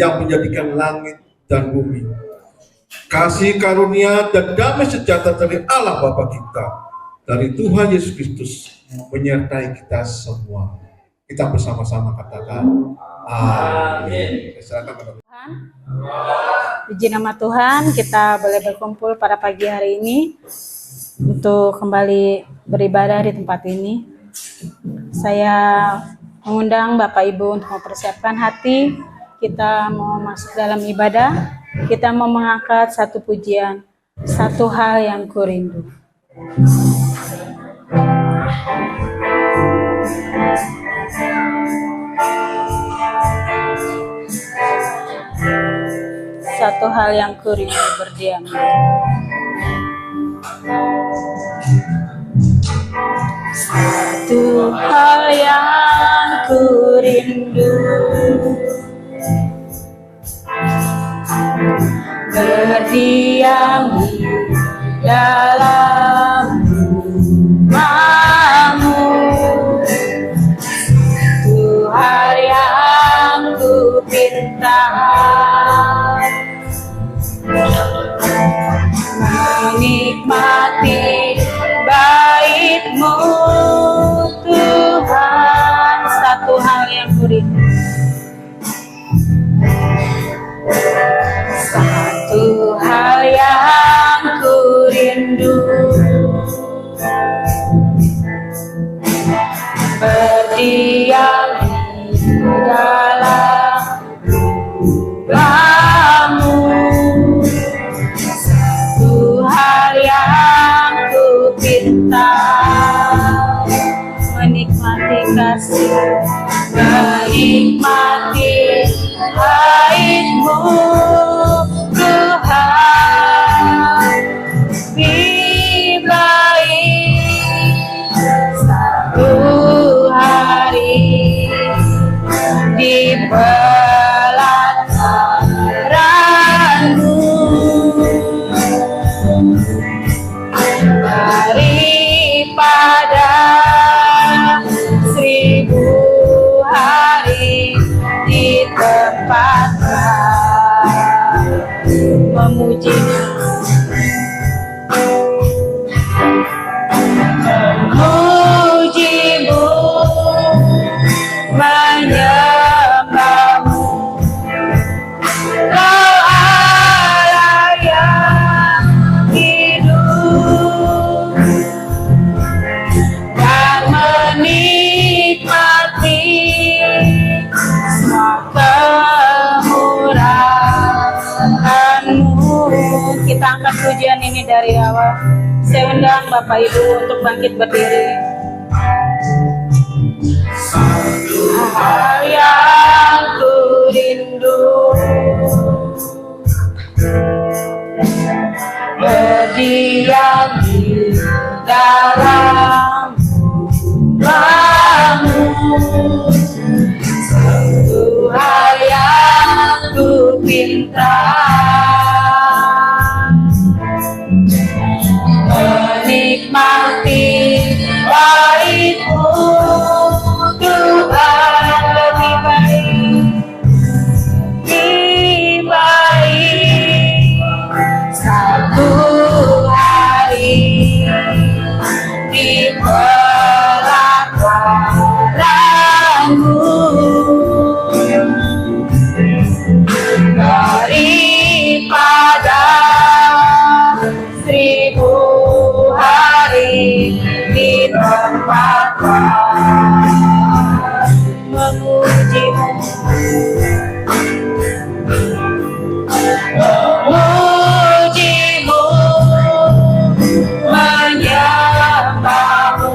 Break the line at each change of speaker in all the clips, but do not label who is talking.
yang menjadikan langit dan bumi. Kasih karunia dan damai sejahtera dari Allah Bapa kita, dari Tuhan Yesus Kristus menyertai kita semua. Kita bersama-sama katakan amin. Silakan Tuhan.
Puji nama Tuhan, kita boleh berkumpul pada pagi hari ini untuk kembali beribadah di tempat ini. Saya mengundang Bapak Ibu untuk mempersiapkan hati. Kita mau masuk dalam ibadah. Kita mau mengangkat satu pujian, satu hal yang kurindu. Satu hal yang kurindu berdiam. Satu hal yang kurindu, berdiam di dalam rumah-Mu. Tuhan yang ku pinta, menikmati bait-Mu Tuhan. Satu hal yang kurindu, satu hal yang kurindu, berdiam di dalam rumah-Mu. Satu hal yang ku pinta, menikmati kasih, menikmati bait-Mu Tuhan. Di bait satu hari di pelataran-Mu, daripada 1000 hari di tempat memuji-Mu, memuji-Mu, menyembah-Mu. Kau Allah yang hidup dan menikmati semua kemurahan-Mu. Kita angkat pujian ini dari awal. Saya undang Bapak Ibu untuk bangkit berdiri. Satu hal yang kurindu, berdiam di dalam rumah-Mu. Satu hal yang ku pinta, menikmati bait-Mu Tuhan. Lebih baik satu hari di pelataran-Mu, daripada 1000 hari di tempat memuji-Mu, memuji-Mu, menyembah-Mu.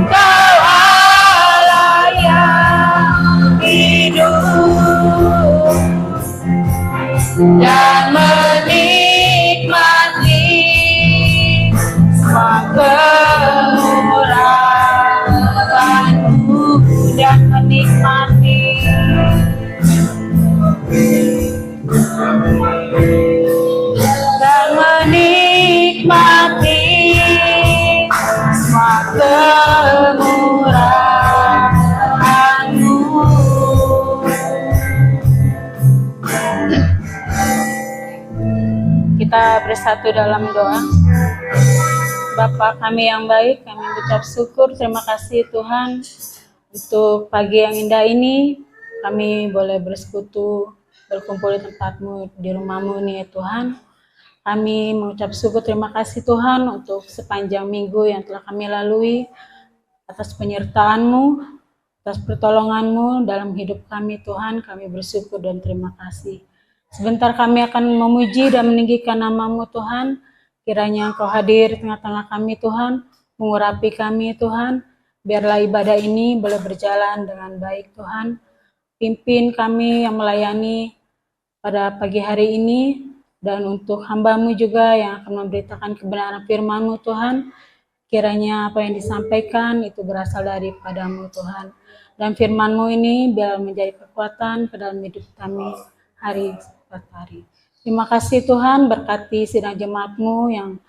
Kau Allah yang hidup dan menikmati semua kemurahan-Mu, dan menikmati semua kemurahan-Mu. Kita bersatu dalam doa. Bapa kami yang baik, kami mengucap syukur, terima kasih Tuhan untuk pagi yang indah ini. Kami boleh bersekutu, berkumpul di tempat-Mu, di rumah-Mu nih ya Tuhan. Kami mengucap syukur, terima kasih Tuhan untuk sepanjang minggu yang telah kami lalui, atas penyertaan-Mu, atas pertolongan-Mu dalam hidup kami Tuhan. Kami bersyukur dan terima kasih. Sebentar kami akan memuji dan meninggikan nama-Mu Tuhan. Kiranya Engkau hadir di tengah-tengah kami Tuhan, mengurapi kami Tuhan. Biarlah ibadah ini boleh berjalan dengan baik Tuhan. Pimpin kami yang melayani pada pagi hari ini, dan untuk hamba-Mu juga yang akan memberitakan kebenaran firman-Mu Tuhan. Kiranya apa yang disampaikan itu berasal daripada-Mu Tuhan. Dan firman-Mu ini biar menjadi kekuatan ke dalam hidup kami hari per hari. Terima kasih Tuhan, berkati sidang jemaat-Mu yang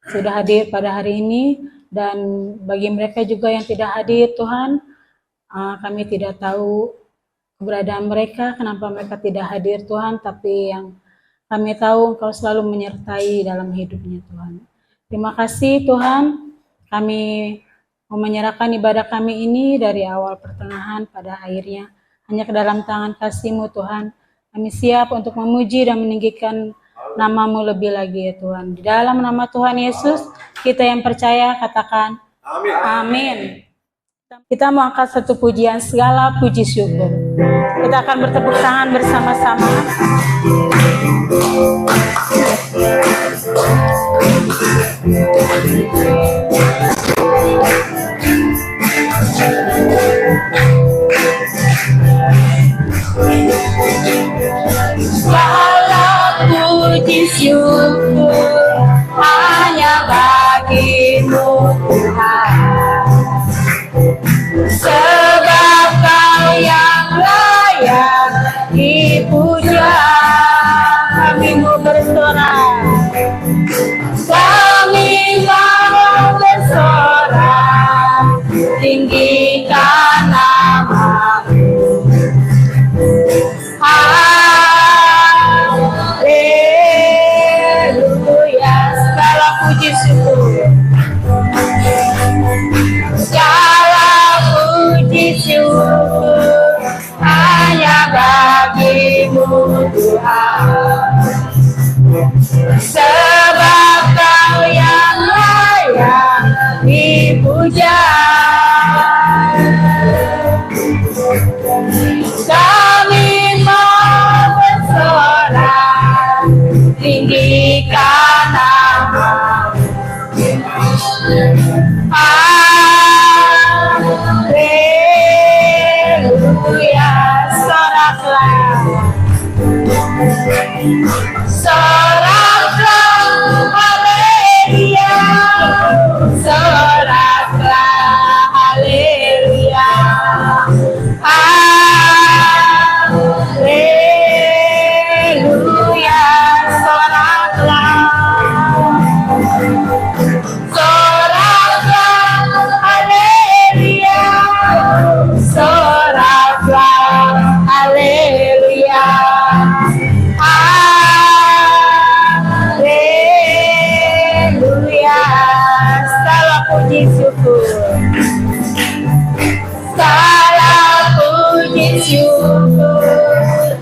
sudah hadir pada hari ini. Dan bagi mereka juga yang tidak hadir Tuhan, kami tidak tahu keberadaan mereka, kenapa mereka tidak hadir Tuhan. Tapi yang kami tahu Engkau selalu menyertai dalam hidupnya Tuhan. Terima kasih Tuhan. Kami mau menyerahkan ibadah kami ini dari awal pertengahan pada akhirnya hanya ke dalam tangan kasih-Mu Tuhan. Kami siap untuk memuji dan meninggikan nama-Mu lebih lagi ya Tuhan. Di dalam nama Tuhan Yesus, kita yang percaya katakan amin. Amin. Kita mau angkat satu pujian, segala puji syukur. Kita akan bertepuk tangan bersama-sama.
Segala puji syukur hanya bagi-Mu Tuhan, sebab Kau yang layak dipuja. Kami mau bersorak, kami mau bersorak, tinggikan nama-Mu. Haleluya, segala puji syukur, segala puji syukur hanya bagi-Mu Tuhan, sebab Kau yang layak dipuja. Kami mau bersorak, tinggikan nama-Mu. Haleluya, soraklah, soraklah, haleluya, soraklah, haleluya. Haleluya, soraklah, soraklah, haleluya, soraklah, haleluya. Haleluya, segala puji syukur, segala puji syukur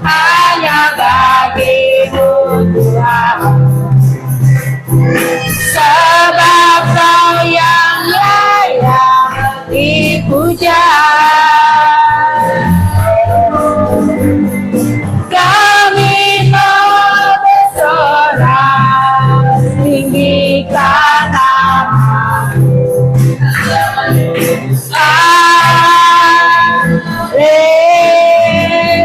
hanya bagi-Mu Tuhan, sebab Kau yang layak dipuja. Kami mau bersorak, tinggikan nama-Mu. Haleluya,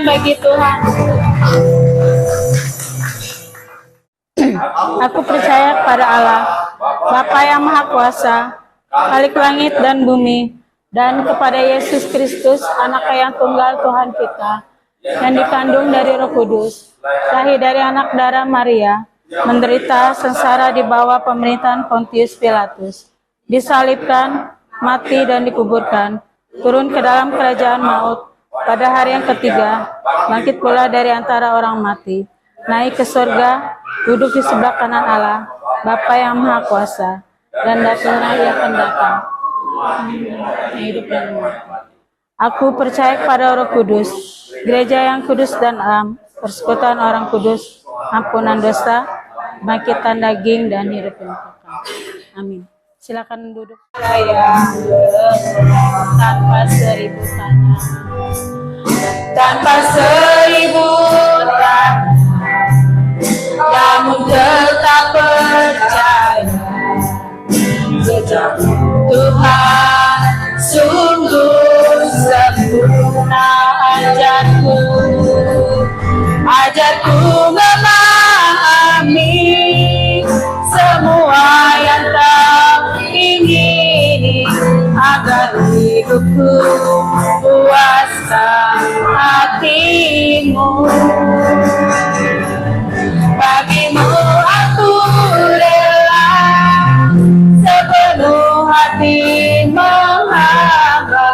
bagi Tuhan.
Aku percaya kepada Allah, Bapa yang Maha Kuasa, Khalik langit dan bumi, dan kepada Yesus Kristus, Anak yang tunggal Tuhan kita, yang dikandung dari Roh Kudus, lahir dari anak darah Maria, menderita sengsara di bawah pemerintahan Pontius Pilatus, disalibkan, mati dan dikuburkan, turun ke dalam kerajaan maut, pada hari yang ketiga, bangkit pula dari antara orang mati, naik ke surga, duduk di sebelah kanan Allah, Bapa yang Maha Kuasa, dan datanglah Ia akan datang. Hidup dan mati. Aku percaya kepada Roh Kudus, gereja yang kudus dan am, persekutuan orang kudus, ampunan dosa, bangkitan daging dan hidup yang kekal. Amin. Silakan duduk. Tanpa seribu tanya,
Tanpa seribu tanya, namun tetap percaya, sejak Tuhan sungguh sempurna ajarku, ajarku memahami semua yang kau ingini, agar hidupku puaskan hatimu. Bagimu aku rela sepenuh hati menghamba,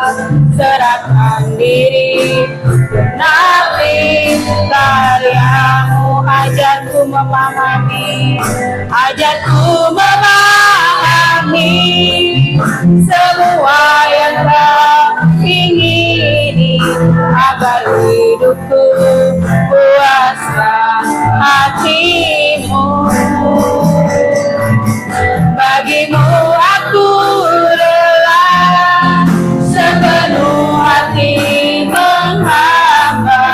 serahkan diri, genapi karyamu, ajarku memahami, ajarku memahami semua yang kau ingini, agar hidupku puaskan hatimu. Bagimu aku rela sepenuh hati menghamba,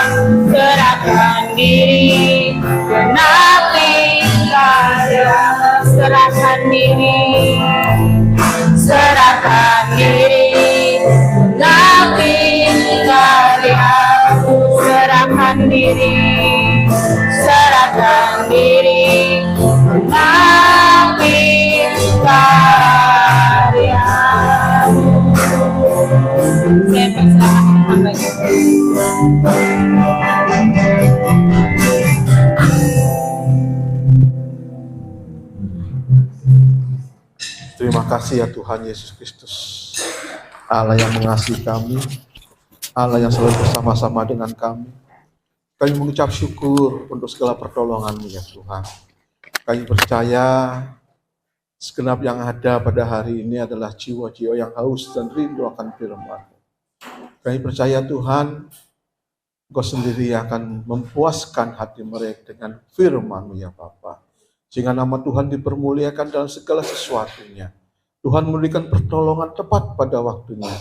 serahkan diri, genapi karya, serahkan diri, serahkan diri, genapi karyaku, serahkan diri, serahkan diri, genapi karyamu. Saya persilakan hambanya.
Terima kasih ya Tuhan Yesus Kristus, Allah yang mengasihi kami, Allah yang selalu bersama-sama dengan kami. Kami mengucap syukur untuk segala pertolongan-Mu ya Tuhan. Kami percaya segenap yang ada pada hari ini adalah jiwa-jiwa yang haus dan rindu akan firman-Mu. Kami percaya Tuhan, Engkau sendiri akan mempuaskan hati mereka dengan firman-Mu ya Bapa. Sehingga nama Tuhan dipermuliakan dalam segala sesuatunya. Tuhan memberikan pertolongan tepat pada waktunya.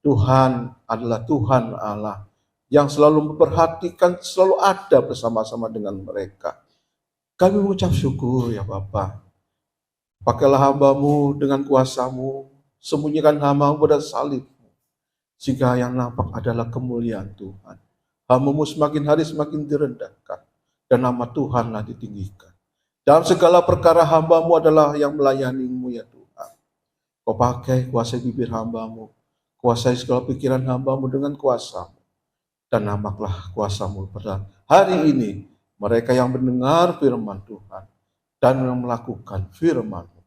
Tuhan adalah Tuhan Allah yang selalu memperhatikan, selalu ada bersama-sama dengan mereka. Kami mengucap syukur ya Bapa. Pakailah hamba-Mu dengan kuasa-Mu, sembunyikan hamba-Mu pada salib-Mu, sehingga yang nampak adalah kemuliaan Tuhan. Hamba-Mu semakin hari semakin direndahkan, dan nama Tuhanlah ditinggikan. Dalam segala perkara hamba-Mu adalah yang melayani-Mu ya Tuhan. Kau pakai kuasai bibir hamba-Mu, kuasai segala pikiran hamba-Mu dengan kuasa-Mu, dan nampaklah kuasa-Mu pada hari ini mereka yang mendengar firman Tuhan dan yang melakukan firman-Mu.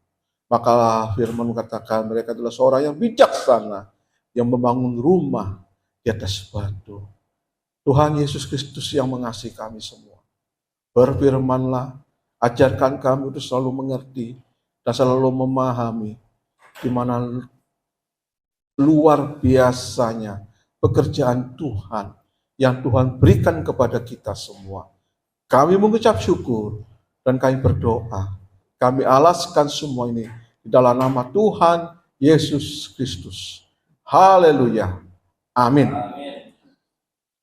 Maka firman-Mu katakan mereka adalah seorang yang bijaksana, yang membangun rumah di atas batu. Tuhan Yesus Kristus yang mengasihi kami semua, berfirman-Lah, ajarkan kami untuk selalu mengerti dan selalu memahami di mana luar biasanya pekerjaan Tuhan yang Tuhan berikan kepada kita semua. Kami mengucap syukur dan kami berdoa. Kami alaskan semua ini di dalam nama Tuhan Yesus Kristus. Haleluya. Amin.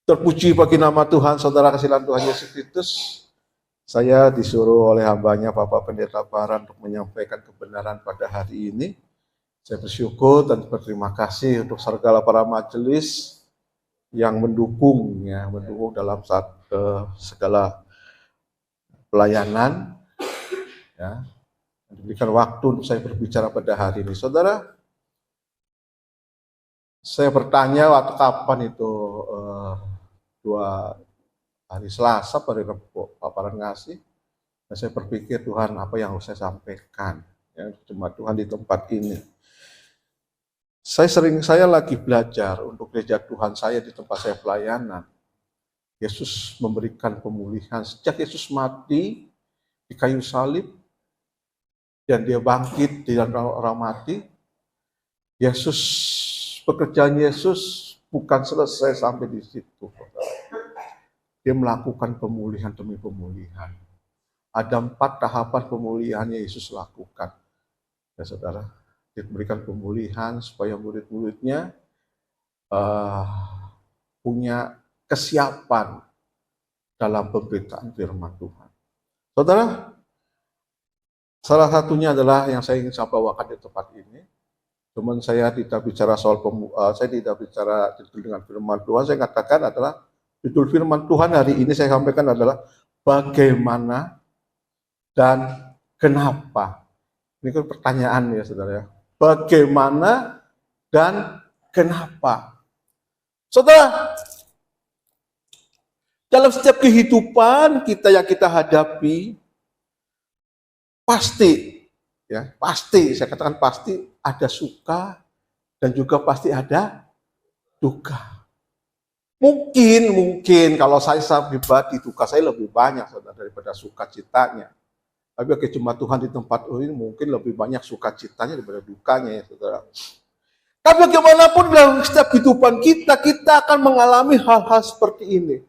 Terpuji bagi nama Tuhan, saudara kasihan Tuhan Yesus Kristus. Saya disuruh oleh hambanya Bapak Pendeta Baran untuk menyampaikan kebenaran pada hari ini. Saya bersyukur dan berterima kasih untuk segala para majelis yang mendukung dalam segala pelayanan, ya, diberikan waktu untuk saya berbicara pada hari ini. Saudara, saya bertanya waktu kapan itu 2 hari Selasa pada paparan ngasih, dan saya berpikir, Tuhan, apa yang harus saya sampaikan, ya, jemaat Tuhan di tempat ini. Saya lagi belajar untuk gereja Tuhan saya di tempat saya pelayanan. Yesus memberikan pemulihan sejak Yesus mati di kayu salib dan dia bangkit di dalam orang mati. Pekerjaan Yesus bukan selesai sampai di situ. Dia melakukan pemulihan demi pemulihan. Ada 4 tahapan pemulihan yang Yesus lakukan. Ya saudara, diberikan pemulihan supaya murid-muridnya punya kesiapan dalam pemberitaan firman Tuhan. Saudara, salah satunya adalah yang saya ingin saya bawakan di tempat ini. Cuman saya tidak bicara saya tidak bicara dengan firman Tuhan. Saya katakan adalah judul firman Tuhan hari ini saya sampaikan adalah bagaimana dan kenapa. Ini kan pertanyaan ya saudara. Bagaimana dan kenapa? Saudara, dalam setiap kehidupan kita yang kita hadapi, pasti saya katakan pasti ada suka dan juga pasti ada duka. Mungkin kalau saya pribadi duka saya lebih banyak saudara daripada sukacitanya. Tapi bagi jemaat Tuhan di tempat ini mungkin lebih banyak sukacitanya daripada dukanya ya saudara. Tapi bagaimanapun dalam setiap kehidupan kita akan mengalami hal-hal seperti ini.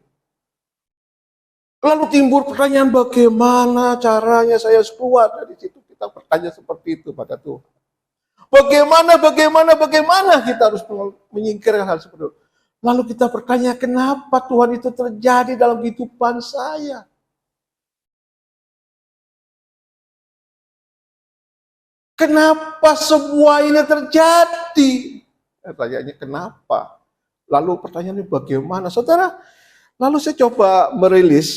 Lalu timbul pertanyaan bagaimana caranya saya keluar dari situ. Kita bertanya seperti itu pada Tuhan. Bagaimana kita harus menyingkirkan hal seperti itu. Lalu kita bertanya kenapa Tuhan itu terjadi dalam kehidupan saya. Kenapa semua ini terjadi? Pertanyaannya kenapa? Lalu pertanyaannya bagaimana? Saudara, lalu saya coba merilis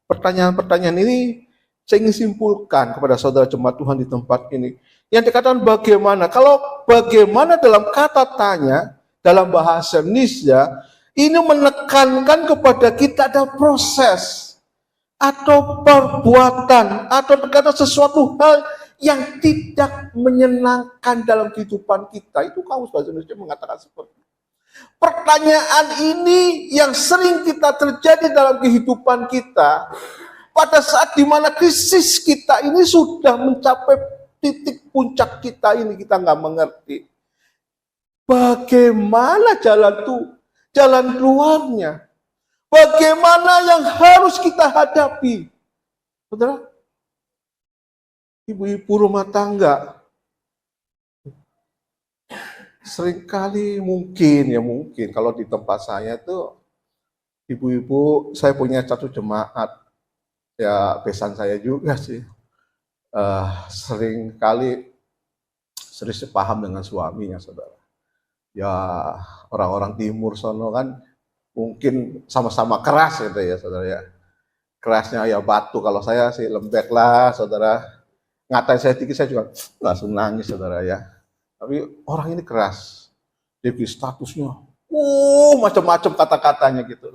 pertanyaan-pertanyaan ini, saya ingin simpulkan kepada saudara jemaat Tuhan di tempat ini. Yang dikatakan bagaimana? Kalau bagaimana dalam kata tanya, dalam bahasa Indonesia, ini menekankan kepada kita ada proses, atau perbuatan, atau terkadang sesuatu hal yang tidak menyenangkan dalam kehidupan kita. Itu kamus bahasa Indonesia mengatakan seperti itu. Pertanyaan ini yang sering kita terjadi dalam kehidupan kita pada saat dimana krisis kita ini sudah mencapai titik puncak kita ini, kita nggak mengerti. Bagaimana jalan keluarnya? Bagaimana yang harus kita hadapi? Saudara, ibu-ibu rumah tangga seringkali mungkin kalau di tempat saya tuh ibu-ibu, saya punya satu jemaat ya besan saya juga sih, seringkali selisih paham dengan suaminya saudara. Ya orang-orang timur sono kan mungkin sama-sama keras gitu ya saudara ya, kerasnya ya batu, kalau saya sih lembek lah saudara. Ngatain saya dikit saya juga langsung nangis saudara ya. Tapi orang ini keras. Dia bikin statusnya, macam-macam kata-katanya gitu.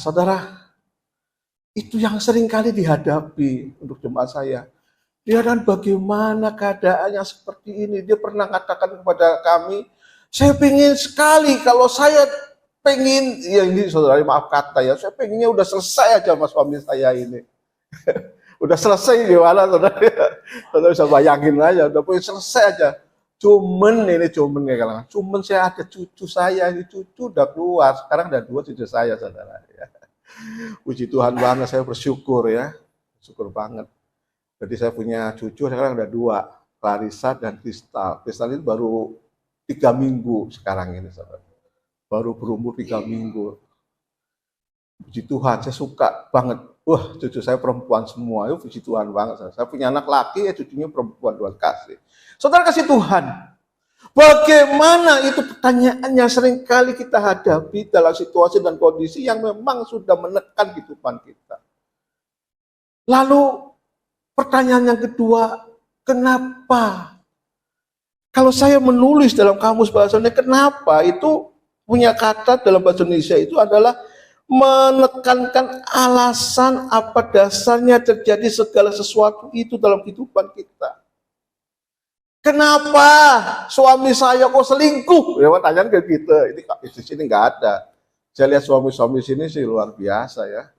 Saudara, itu yang sering kali dihadapi untuk jemaat saya. Dia dan bagaimana keadaannya seperti ini. Dia pernah katakan kepada kami, saya pengen sekali kalau saya pengen, ya ini saudara maaf kata ya, saya pengennya udah selesai aja sama suami saya ini. Udah selesai gimana saudara? Saudara bisa bayangin aja, udah pengen selesai aja. Cuman saya ada cucu saya, ini cucu udah keluar, sekarang ada 2 cucu saya saudara. Ya. Puji Tuhan banget, saya bersyukur ya, syukur banget. Jadi saya punya cucu, sekarang ada 2, Clarissa dan Kristal. Kristal itu baru 3 minggu sekarang ini saudara. Baru berumur 3 minggu. Puji Tuhan, saya suka banget. Wah, cucu saya perempuan semua. Itu puji Tuhan banget. Saya punya anak laki, ya cucunya perempuan, Tuhan kasih. Saudara kasih Tuhan. Bagaimana itu pertanyaannya seringkali kita hadapi dalam situasi dan kondisi yang memang sudah menekan kehidupan kita. Lalu pertanyaan yang kedua, kenapa? Kalau saya menulis dalam kamus bahasa Indonesia, kenapa itu punya kata dalam bahasa Indonesia itu adalah menekankan alasan apa dasarnya terjadi segala sesuatu itu dalam kehidupan kita. Kenapa suami saya kok selingkuh? Ya, pertanyaan ke kita. Ini di sini nggak ada. Saya lihat suami-suami sini sih luar biasa ya.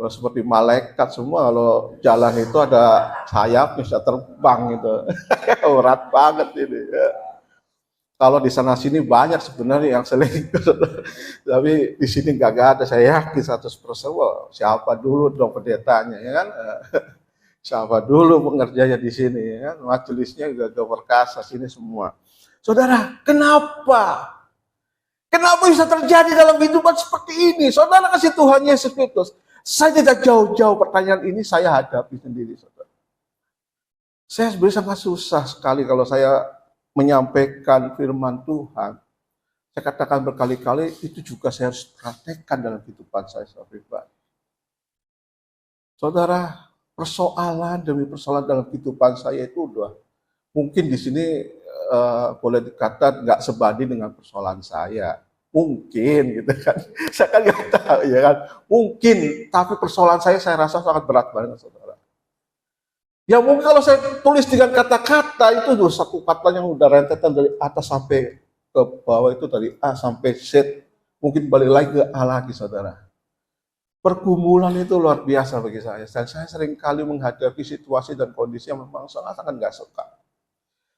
Seperti malaikat semua, kalau jalan itu ada sayap bisa terbang gitu. Berat banget ini ya. Kalau di sana sini banyak sebenarnya yang selingkuh. Tapi di sini nggak ada, saya yakin 100%. Wah, siapa dulu dong pendetanya ya kan? Siapa dulu pengerjanya di sini ya kan? Majelisnya juga perkasa sini semua. Saudara, kenapa? Kenapa bisa terjadi dalam kehidupan seperti ini? Saudara kasih Tuhan Yesus Kristus. Saya tidak jauh-jauh pertanyaan ini saya hadapi sendiri, saudara. Saya sebenarnya sangat susah sekali kalau saya menyampaikan firman Tuhan. Saya katakan berkali-kali, itu juga saya harus praktekkan dalam kehidupan saya pribadi. Saudara, persoalan demi persoalan dalam kehidupan saya itu udah mungkin di sini boleh dikatakan nggak sebanding dengan persoalan saya. Mungkin gitu kan, saya kan nggak tahu ya kan, mungkin, tapi persoalan saya rasa sangat berat banget, saudara. Ya mungkin kalau saya tulis dengan kata-kata itu udah satu kata yang udah rentetan dari atas sampai ke bawah itu dari A sampai Z, mungkin balik lagi ke A lagi, saudara. Pergumulan itu luar biasa bagi saya, dan saya sering kali menghadapi situasi dan kondisi yang memang sangat-sangat nggak suka.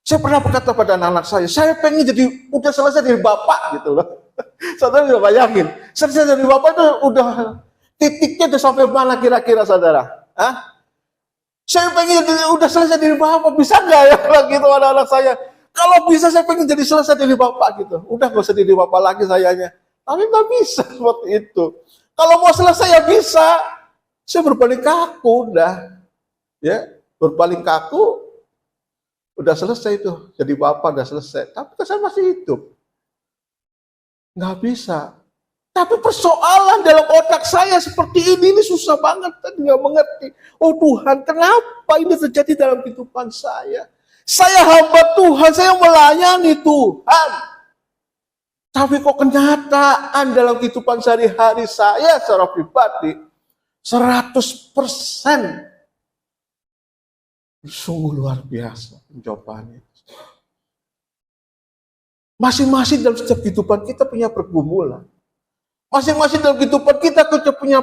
Saya pernah berkata pada anak-anak saya pengen jadi udah selesai dari bapak gitu loh. Saudara bisa bayangin, selesai dari bapak itu udah titiknya udah sampai mana kira-kira, saudara? Hah? Saya pengen udah selesai dari bapak, bisa nggak ya gitu anak-anak saya? Kalau bisa saya pengen jadi selesai dari bapak gitu. Udah nggak usah jadi bapak lagi sayanya. Tapi nggak bisa seperti itu. Kalau mau selesai ya bisa. Saya berpaling kaku udah, ya berpaling kaku. Udah selesai itu, jadi bapak udah selesai. Tapi saya masih hidup. Nggak bisa. Tapi persoalan dalam otak saya seperti ini susah banget. Saya nggak mengerti. Oh Tuhan, kenapa ini terjadi dalam kehidupan saya? Saya hamba Tuhan, saya melayani Tuhan. Tapi kok kenyataan dalam kehidupan sehari-hari saya secara pribadi 100% sungguh luar biasa pencobaannya. Masing-masing dalam setiap kehidupan kita punya pergumulan. Masing-masing dalam kehidupan kita punya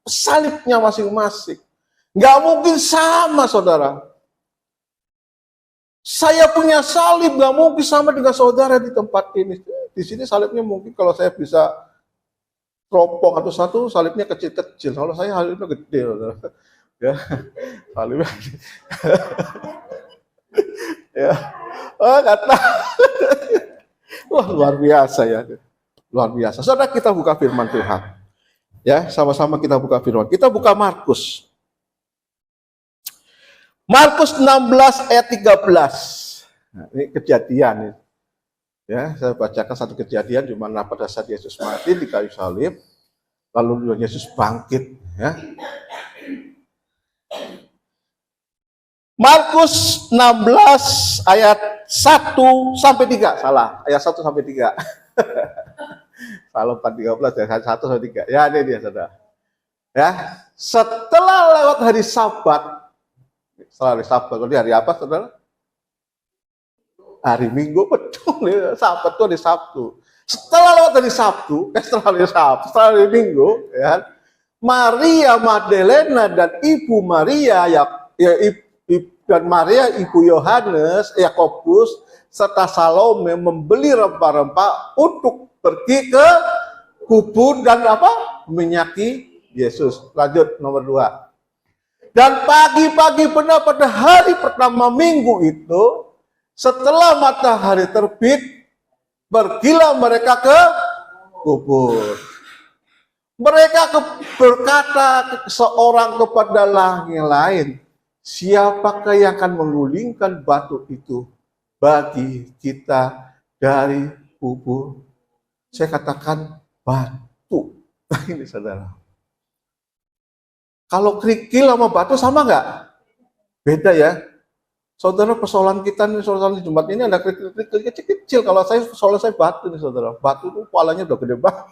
salibnya masing-masing. Nggak mungkin sama, saudara. Saya punya salib, nggak mungkin sama dengan saudara di tempat ini. Di sini salibnya mungkin kalau saya bisa teropong atau satu, salibnya kecil-kecil. Kalau saya salibnya gede, saudara. Ya, salibnya. Ya, kata. Wah, luar biasa ya. Luar biasa. Saudara, kita buka firman Tuhan. Ya, sama-sama kita buka firman. Kita buka Markus. Markus 16 ayat 13. Nah, ini kejadian. Ya, saya bacakan satu kejadian di mana pada saat Yesus mati di kayu salib, lalu Yesus bangkit. Ya. Markus 16 ayat 1 sampai 3, salah, ayat 1 sampai 3. Salah 4:13 ya, 1 sampai 3. Ya, ini dia, saudara. Ya, setelah lewat hari Sabat, kalau di hari apa, saudara? Hari Minggu, betul ya, Sabat itu hari Sabtu. Setelah lewat hari Sabtu, setelah hari Minggu, ya, Maria Magdalena dan Ibu Maria dan Maria Ibu Yohanes, Yakobus, serta Salome membeli rempah-rempah untuk pergi ke kubur dan menyaki Yesus. Lanjut nomor 2. Dan pagi-pagi benar pada hari pertama minggu itu, setelah matahari terbit, pergilah mereka ke kubur. Mereka berkata seorang kepada yang lain, siapakah yang akan menggulingkan batu itu bagi kita dari bubur. Saya katakan batu. Nah, ini saudara. Kalau kerikil sama batu sama nggak? Beda ya. Saudara, persoalan kita nih, persoalan di Jumat ini ada kerikil kecil-kecil. Kalau persoalan saya batu nih saudara. Batu itu kepalanya udah gede banget.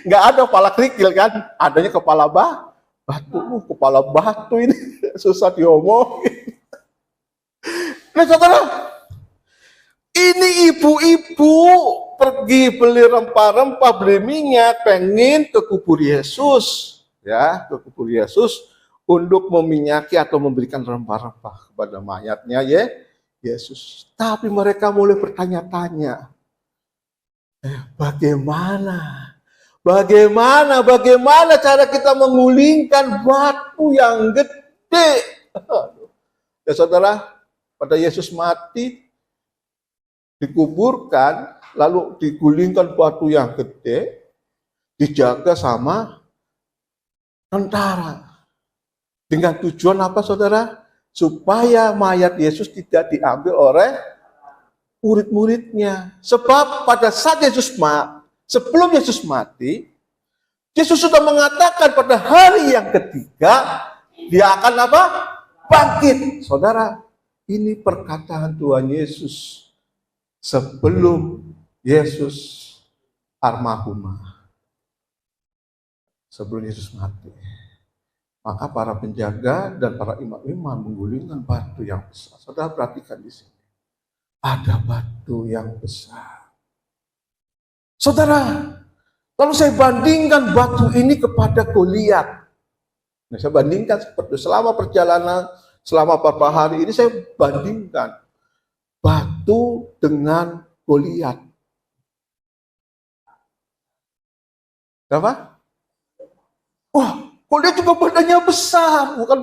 Nggak ada kepala kerikil kan? Adanya kepala batu. Kepala batu ini susah diomongin. Nah saudara, ini ibu-ibu pergi beli rempah-rempah, beli minyak, pengen ke kubur Yesus, ya, ke kubur Yesus untuk meminyaki atau memberikan rempah-rempah kepada mayatnya ya Yesus. Tapi mereka mulai bertanya-tanya, bagaimana cara kita mengulingkan batu yang gede? Ya saudara, pada Yesus mati, dikuburkan, lalu digulingkan batu yang gede, dijaga sama tentara. Dengan tujuan apa saudara? Supaya mayat Yesus tidak diambil oleh murid-muridnya. Sebab pada saat sebelum Yesus mati, Yesus sudah mengatakan pada hari yang ketiga, dia akan apa? Bangkit. Saudara, ini perkataan Tuhan Yesus sebelum Yesus almarhumah. Sebelum Yesus mati. Maka para penjaga dan para imam-imam menggulingkan batu yang besar. Saudara perhatikan di sini. Ada batu yang besar. Saudara, kalau saya bandingkan batu ini kepada Goliat. Nah, saya bandingkan seperti selama perjalanan, selama beberapa hari ini saya bandingkan batu dengan Goliat. Kenapa? Wah, Goliat juga badannya besar, bukan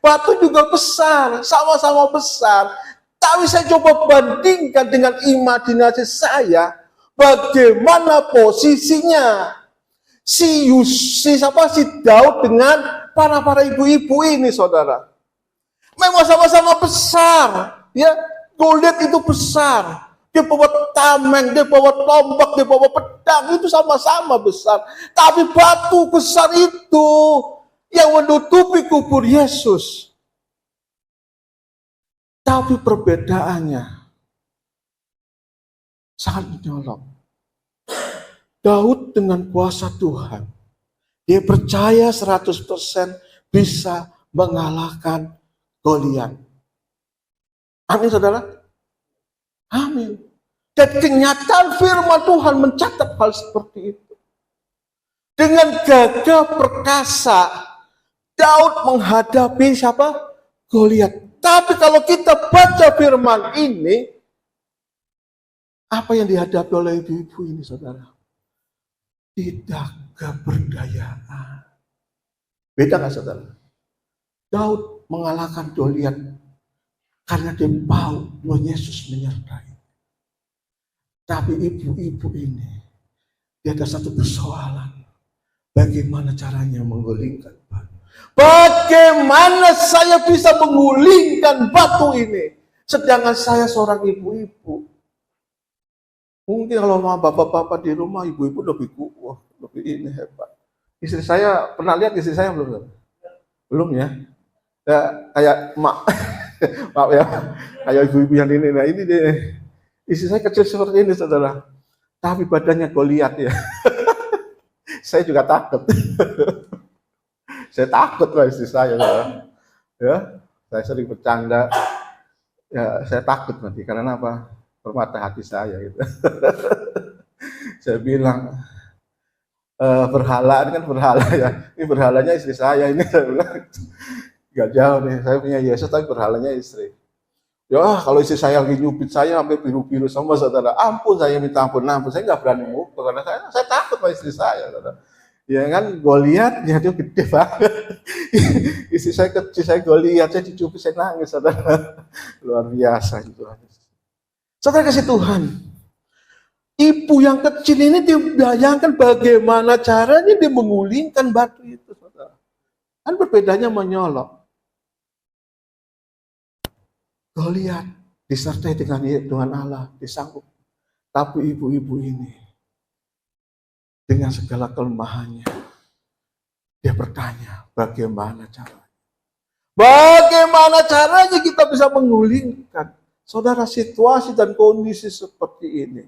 batu juga besar, sama-sama besar. Tapi saya coba bandingkan dengan imajinasi saya, bagaimana posisinya si Daud dengan para ibu-ibu ini, saudara. Memang sama-sama besar, ya. Goliat itu besar. Dia bawa tameng, dia bawa tombak, dia bawa pedang, itu sama-sama besar. Tapi batu besar itu yang menutupi kubur Yesus. Tapi perbedaannya sangat menyolok. Daud dengan kuasa Tuhan, dia percaya 100% bisa mengalahkan Goliat. Amin saudara? Amin. Dan kenyataan firman Tuhan mencatat hal seperti itu. Dengan gagah perkasa, Daud menghadapi siapa? Goliat. Tapi kalau kita baca firman ini, apa yang dihadapi oleh ibu-ibu ini saudara? Tidak keberdayaan. Beda nggak saudara? Daud mengalahkan Goliat karena dia tahu Tuhan Yesus menyertai. Tapi ibu-ibu ini, dia ada satu persoalan. Bagaimana caranya menggulingkan batu? Bagaimana saya bisa menggulingkan batu ini? Sedangkan saya seorang ibu-ibu. Mungkin kalau sama bapak-bapak di rumah, ibu-ibu lebih kuat, lebih ini hebat. Istri saya, pernah lihat istri saya belum? Belum ya? Ya kayak emak. Maaf ya, kayak ibu-ibu yang ini. Nah ini deh, istri saya kecil seperti ini saudara, tapi badannya Goliat ya. Saya juga takut. Saya takut lah istri saya, saudara. Ya, saya sering bercanda. Ya, saya takut nanti karena apa? Permata hati saya gitu. Saya bilang berhala, ini kan berhala ya. Ini berhalanya istri saya ini. Saya bilang gak jauh nih, saya punya Yesus tapi berhalanya istri. Ya kalau istri saya lagi nyubit saya sampai biru-biru sama saudara, ampun saya minta ampun, saya nggak berani mukul karena saya takut sama istri saya, saudara. Ya kan, Goliat dia tuh gede banget. Istri saya kecil, saya Goliat, saya dicubit, saya nangis, saudara. Luar biasa itu. Saudara kasih Tuhan, ibu yang kecil ini dibayangkan bagaimana caranya dia mengulingkan batu itu, saudara. Kan berbedanya menyolok. Goliat disertai dengan Allah, disanggup. Tapi ibu-ibu ini dengan segala kelemahannya, dia bertanya, bagaimana caranya? Bagaimana caranya kita bisa menggulingkan? Saudara, situasi dan kondisi seperti ini,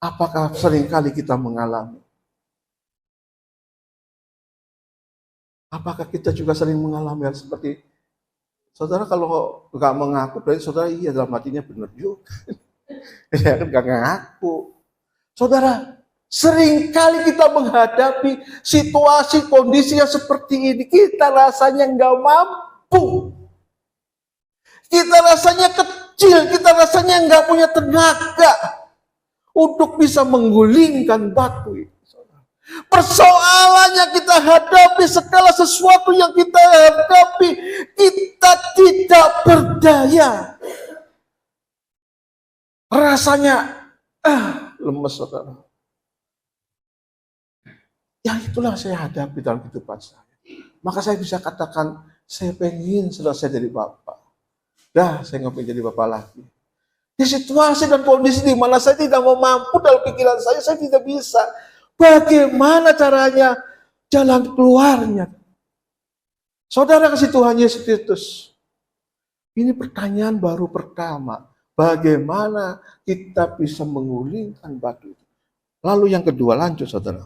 apakah seringkali kita mengalami? Apakah kita juga sering mengalami hal seperti saudara? Kalau nggak mengaku, berarti saudara iya dalam hatinya benar juga. Ya kan nggak ngaku. Saudara, seringkali kita menghadapi situasi kondisi yang seperti ini, kita rasanya nggak mampu. Kita rasanya kecil, kita rasanya nggak punya tenaga untuk bisa menggulingkan batu itu. Persoalannya kita hadapi, segala sesuatu yang kita hadapi, kita tidak berdaya. Rasanya lemes, saudara. Yang itulah saya hadapi dalam kehidupan saya. Maka saya bisa katakan, saya pengen selesai jadi bapak. Dah, saya nggak pengen jadi bapak lagi. Di situasi dan kondisi di mana saya tidak mampu dalam pikiran saya tidak bisa. Bagaimana caranya, jalan keluarnya? Saudara kasih Tuhan Yesus Kristus. Ini pertanyaan baru pertama. Bagaimana kita bisa menggulingkan batu itu? Lalu yang kedua, lanjut saudara.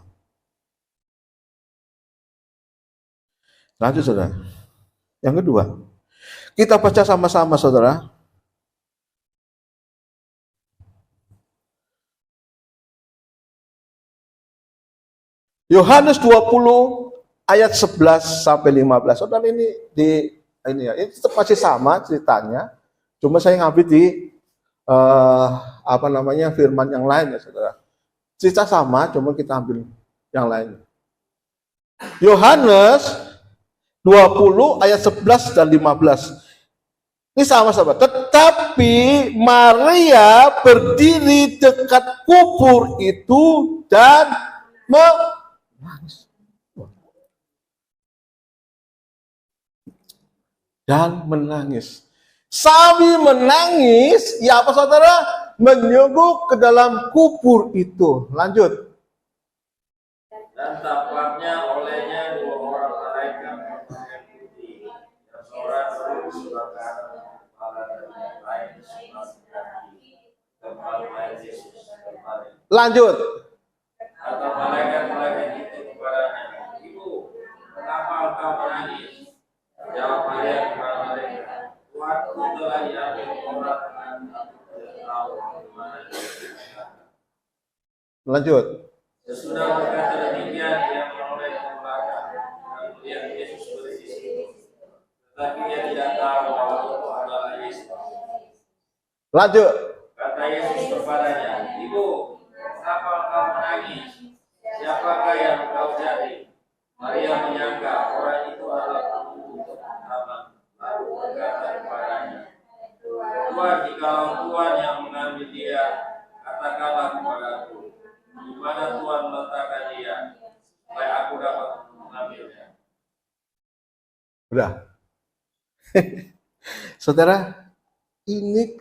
Lanjut saudara. Yang kedua, kita baca sama-sama saudara. Yohanes 20 ayat 11 sampai 15. Saudara, ini ya, ini tetap masih sama ceritanya. Cuma saya ngambil di firman yang lain ya saudara. Cerita sama, cuma kita ambil yang lain. Yohanes 20 ayat 11 dan 15. Ini sama sahabat. Tetapi Maria berdiri dekat kubur itu dan menangis. Dan menangis. Sambil menangis, ya apa saudara? Menyungguh ke dalam kubur itu. Lanjut.
Dan tampaknya olehnya dua orang malaikat berpakaian putih, yang seorang duduk di sebelah kanan kepala dan yang lain di sebelah kaki tempat mayat Yesus terbaring.
Lanjut.
Kata malaikat-malaikat itu kepadanya, Ibu, mengapa engkau menangis? Jawab Maria kepada mereka, Tuhanku telah diambil orang dan aku tidak tahu di mana dia.
Lanjut.
Sesudah berkata demikian, dia menoleh ke belakang dan melihat Yesus berdiri, tetapi dia tidak tahu bahwa itu adalah Yesus.
Lanjut.
Kata Yesus kepadanya, Ibu, kenapa engkau menangis? Siapakah yang engkau cari? Maria menyangka orang itu adalah penghulu taman, lalu berkata kepadanya, Tuhan, jikalau Tuhan yang mengambil dia, katakanlah kepadaku, di mana Tuhan meletakkan dia, supaya aku dapat mengambilnya.
Udah. Saudara, ini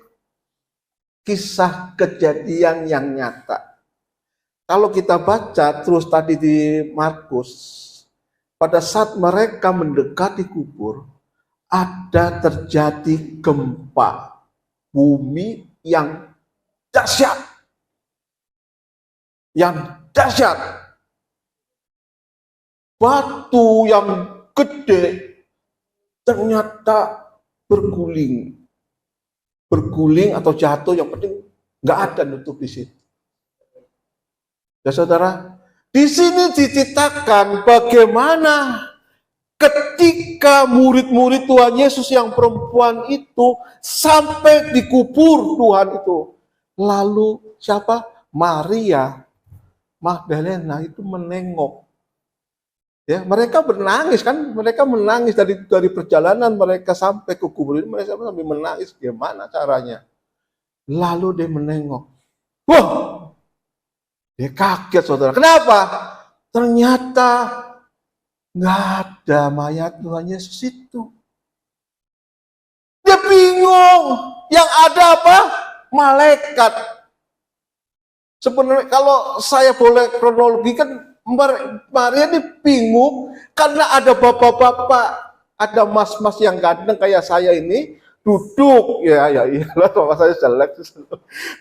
kisah kejadian yang nyata. Kalau kita baca terus tadi di Markus, pada saat mereka mendekati kubur, ada terjadi gempa bumi yang dahsyat. Yang dahsyat. Batu yang gede ternyata berguling. Berguling atau jatuh, yang penting nggak ada nutup di situ. Ya saudara, di sini diceritakan bagaimana ketika murid-murid Tuhan Yesus yang perempuan itu sampai di kubur Tuhan itu. Lalu siapa? Maria Magdalena itu menengok. Ya, mereka menangis kan? Mereka menangis dari perjalanan mereka sampai ke kubur ini, mereka sambil menangis. Gimana caranya? Lalu dia menengok. Wah! Dia kaget saudara. Kenapa? Ternyata nggak ada mayat Tuhan Yesus itu. Dia bingung. Yang ada apa? Malaikat. Sebenarnya kalau saya boleh kronologikan, Maria ini bingung karena ada bapak-bapak, ada mas-mas yang ganteng kayak saya ini duduk, ya iyalah, mama saya jelek,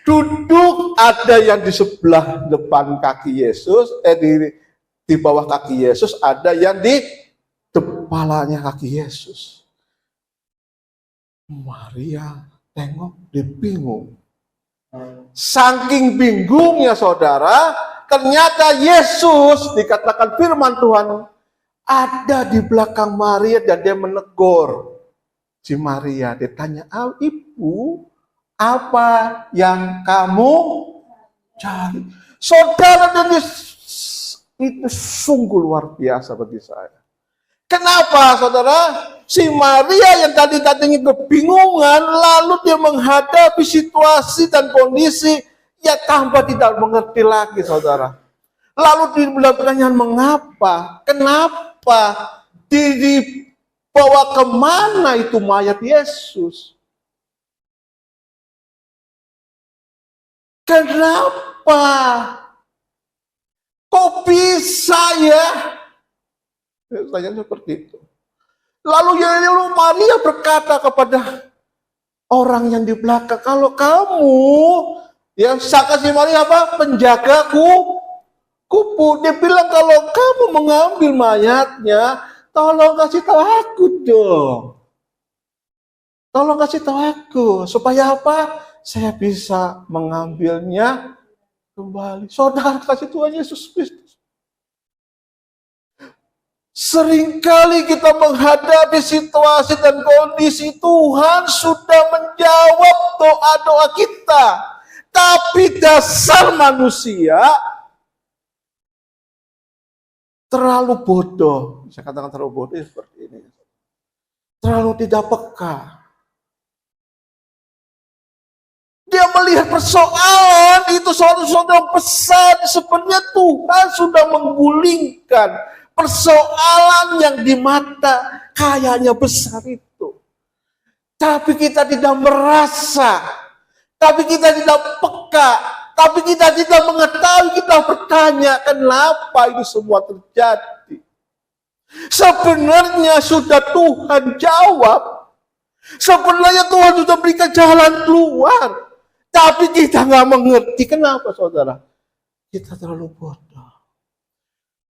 duduk, ada yang di sebelah depan kaki Yesus, di bawah kaki Yesus, ada yang di kepalanya kaki Yesus. Maria tengok, dia bingung. Saking bingungnya saudara, ternyata Yesus, dikatakan firman Tuhan, ada di belakang Maria dan dia menegur si Maria. Dia tanya, ibu, apa yang kamu cari? Saudara, dan itu sungguh luar biasa bagi saya. Kenapa saudara? Si Maria yang tadinya kebingungan, lalu dia menghadapi situasi dan kondisi, ya tambah tidak mengerti lagi saudara. Lalu dia bertanya, mengapa? Kenapa? Dibawa kemana itu mayat Yesus? Kenapa? Kok bisa ya? Tanya seperti itu. Lalu Maria berkata kepada orang yang di belakang, kalau kamu, ya saka si Maria apa? Penjagaku kupu. Dia bilang, kalau kamu mengambil mayatnya, tolong kasih tahu aku dong. Tolong kasih tahu aku. Supaya apa? Saya bisa mengambilnya kembali. Saudara kasih Tuhan Yesus Kristus. Seringkali kita menghadapi situasi dan kondisi, Tuhan sudah menjawab doa-doa kita. Tapi dasar manusia terlalu bodoh. Saya katakan terlalu bodoh seperti ini. Terlalu tidak peka. Dia melihat persoalan itu saudara besar. Sebenarnya Tuhan sudah menggulingkan persoalan yang di mata kayaknya besar itu. Tapi kita tidak merasa, tapi kita tidak peka, tapi kita tidak mengetahui, kita bertanya kenapa ini semua terjadi. Sebenarnya sudah Tuhan jawab, sebenarnya Tuhan sudah berikan jalan keluar, tapi kita nggak mengerti. Kenapa saudara? Kita terlalu bodoh.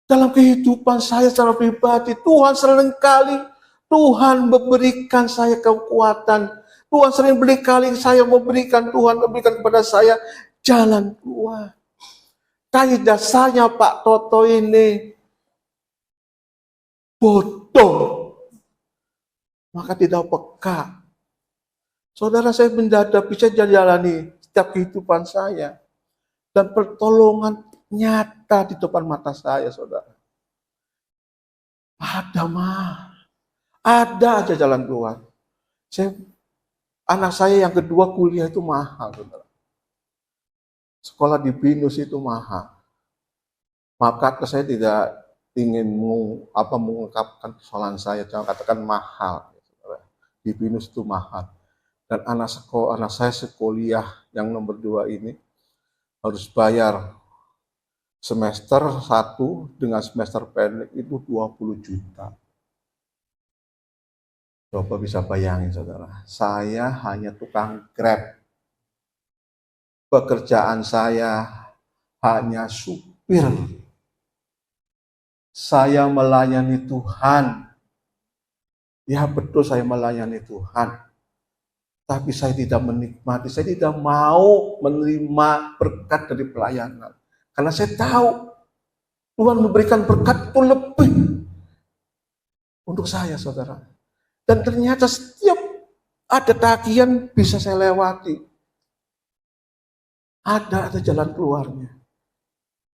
Dalam kehidupan saya secara pribadi, Tuhan seringkali Tuhan memberikan saya kekuatan. Tuhan sering berkali saya memberikan, Tuhan memberikan kepada saya jalan keluar. Tapi dasarnya Pak Toto ini bodoh. Maka tidak peka. Saudara, saya mendadak bisa jalani setiap kehidupan saya. Dan pertolongan nyata di depan mata saya, saudara. Ada aja jalan keluar. Anak saya yang kedua kuliah itu mahal, saudara. Sekolah di BINUS itu mahal. Maka saya tidak ingin mengungkapkan persoalan saya, jangan katakan mahal. Saudara. Di BINUS itu mahal. Dan anak saya sekolah yang nomor 2 ini harus bayar semester 1 dengan semester pendek itu 20 juta. Coba bisa bayangin saudara, saya hanya tukang Grab. Pekerjaan saya hanya supir. Saya melayani Tuhan. Ya betul, saya melayani Tuhan. Tapi saya tidak menikmati, saya tidak mau menerima berkat dari pelayanan. Karena saya tahu Tuhan memberikan berkat itu lebih untuk saya, saudara. Dan ternyata setiap ada tagihan bisa saya lewati. Ada jalan keluarnya.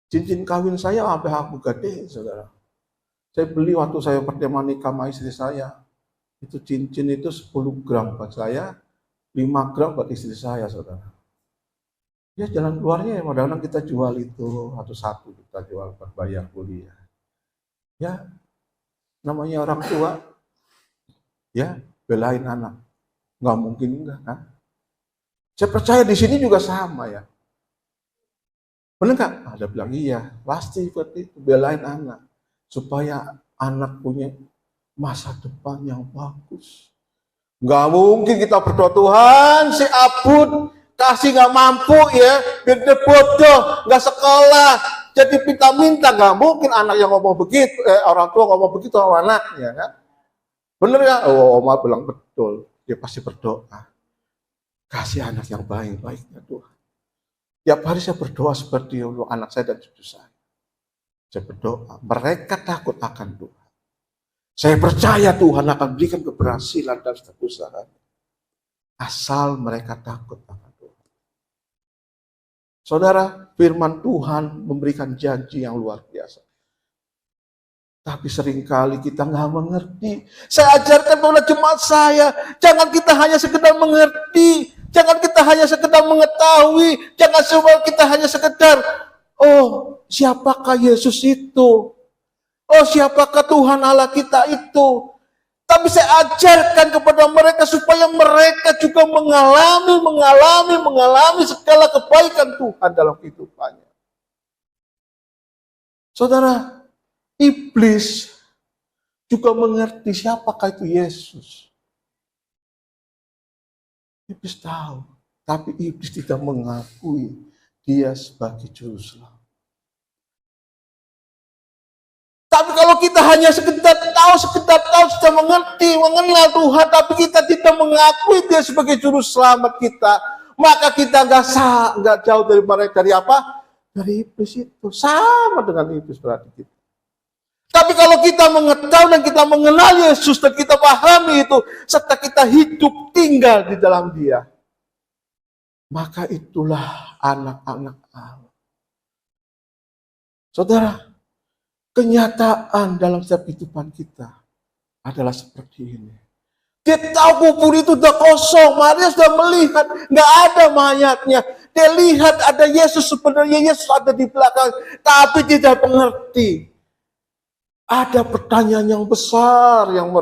Cincin kawin saya sampai aku gede, saudara. Saya beli waktu saya pertama nikah sama istri saya. Itu cincin itu 10 gram buat saya, 5 gram buat istri saya, saudara. Ya jalan keluarnya ya mudah-mudahan kita jual itu satu-satu, kita jual buat bayar kuliah. Ya namanya orang tua, ya belain anak. Nggak mungkin enggak kan? Saya percaya di sini juga sama ya. Benar nggak? Ada bilang iya, pasti seperti itu, belain anak supaya anak punya masa depan yang bagus. Nggak mungkin kita berdoa, Tuhan si Abud kasih nggak mampu ya, biar dia bodoh, nggak sekolah, jadi minta-minta. Nggak mungkin anak yang ngomong begitu, orang tua ngomong begitu sama anaknya kan? Bener ya? Oh, Oma bilang betul, dia pasti berdoa. Kasih anak yang baik-baiknya Tuhan. Tiap hari saya berdoa seperti itu, anak saya dan cucu saya. Saya berdoa, mereka takut akan Tuhan. Saya percaya Tuhan akan berikan keberhasilan dalam setiap usaha. Asal mereka takut akan Tuhan. Saudara, firman Tuhan memberikan janji yang luar biasa. Tapi seringkali kita nggak mengerti. Saya ajarkan kepada jemaat saya, jangan kita hanya sekedar mengerti, jangan kita hanya sekedar mengetahui, jangan semua kita hanya sekedar, oh siapakah Yesus itu? Oh siapakah Tuhan Allah kita itu? Tapi saya ajarkan kepada mereka supaya mereka juga mengalami segala kebaikan Tuhan dalam kehidupannya. Saudara, iblis juga mengerti siapakah itu Yesus. Iblis tahu, tapi iblis tidak mengakui dia sebagai juru selamat. Tapi kalau kita hanya sekedar tahu, sudah mengerti, mengenal Tuhan, tapi kita tidak mengakui dia sebagai juru selamat kita, maka kita nggak jauh dari mereka. Dari apa? Dari iblis itu. Sama dengan iblis berarti kita. Tapi kalau kita mengetahui dan kita mengenal Yesus dan kita pahami itu, serta kita hidup tinggal di dalam Dia, maka itulah anak-anak Allah. Saudara, kenyataan dalam setiap kehidupan kita adalah seperti ini. Dia tahu kubur itu sudah kosong, Maria sudah melihat, nggak ada mayatnya. Dia lihat ada Yesus, sebenarnya Yesus ada di belakang, tapi tidak mengerti. Ada pertanyaan yang besar yang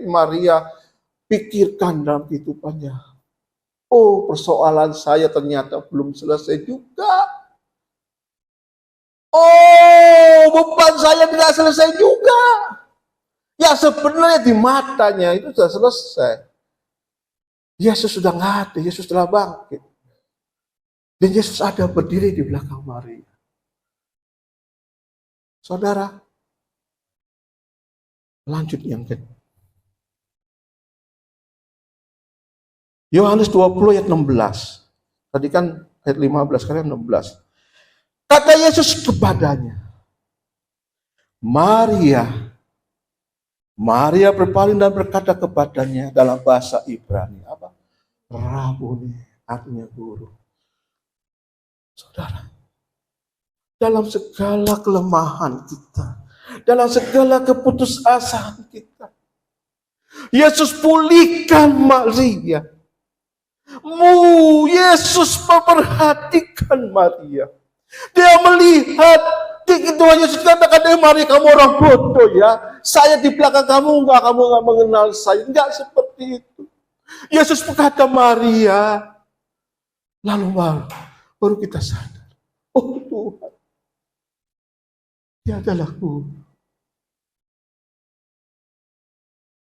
Maria pikirkan dalam kehidupannya. Oh, persoalan saya ternyata belum selesai juga. Oh, beban saya tidak selesai juga. Ya sebenarnya di matanya itu sudah selesai. Yesus sudah nggak ada, Yesus telah bangkit. Dan Yesus ada berdiri di belakang Maria. Saudara, lanjut yang kedua. Yohanes 20 ayat 16. Tadi kan ayat 15, sekarang 16. Kata Yesus kepadanya, Maria. Maria berpaling dan berkata kepadanya dalam bahasa Ibrani, apa? Rabuni, artinya guru. Saudara, dalam segala kelemahan kita, dalam segala keputusasaan kita, Yesus pulihkan Maria. Yesus memperhatikan Maria. Dia melihat, Tuhan Yesus katakan, Maria kamu orang bodoh ya. Saya di belakang kamu nggak mengenal saya. Enggak seperti itu. Yesus berkata Maria. Lalu baru kita sadar. Oh Tuhan. Dia adalah guru.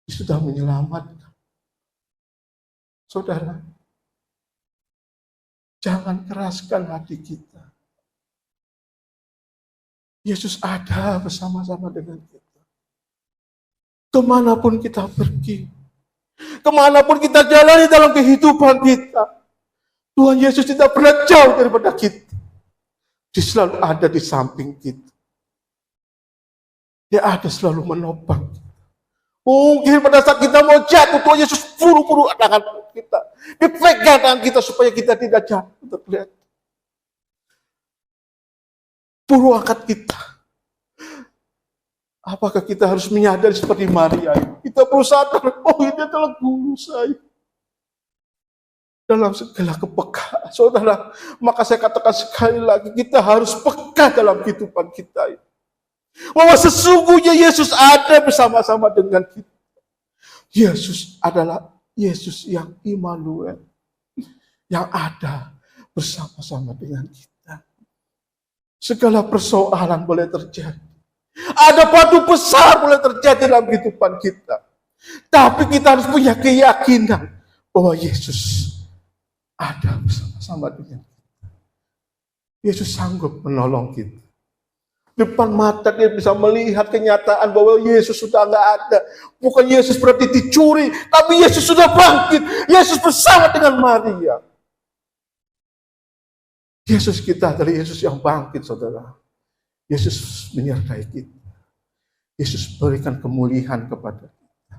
Dia sudah menyelamatkan. Saudara. Jangan keraskan hati kita. Yesus ada bersama-sama dengan kita. Kemanapun kita pergi, kemanapun kita jalani dalam kehidupan kita, Tuhan Yesus tidak pernah jauh daripada kita. Dia selalu ada di samping kita. Dia ada selalu menopang kita. Mungkin pada saat kita mau jatuh, Tuhan Yesus buru-buru tangan kita. Dia pegang tangan kita supaya kita tidak jatuh tergeletak. Buru angkat kita. Apakah kita harus menyadari seperti Maria? Kita perlu sadar, oh ini adalah guru saya. Dalam segala kepekaan, saudara. Maka saya katakan sekali lagi, kita harus peka dalam kehidupan kita. Bahwa sesungguhnya Yesus ada bersama-sama dengan kita. Yesus adalah Yesus yang Immanuel, yang ada bersama-sama dengan kita. Segala persoalan boleh terjadi. Ada batu besar boleh terjadi dalam kehidupan kita. Tapi kita harus punya keyakinan bahwa Yesus ada bersama-sama dengan kita. Yesus sanggup menolong kita. Depan mata dia bisa melihat kenyataan bahwa Yesus sudah nggak ada. Bukan Yesus berarti dicuri, tapi Yesus sudah bangkit. Yesus bersama dengan Maria. Yesus kita dari Yesus yang bangkit, saudara. Yesus menyertai kita. Yesus berikan kemuliaan kepada kita.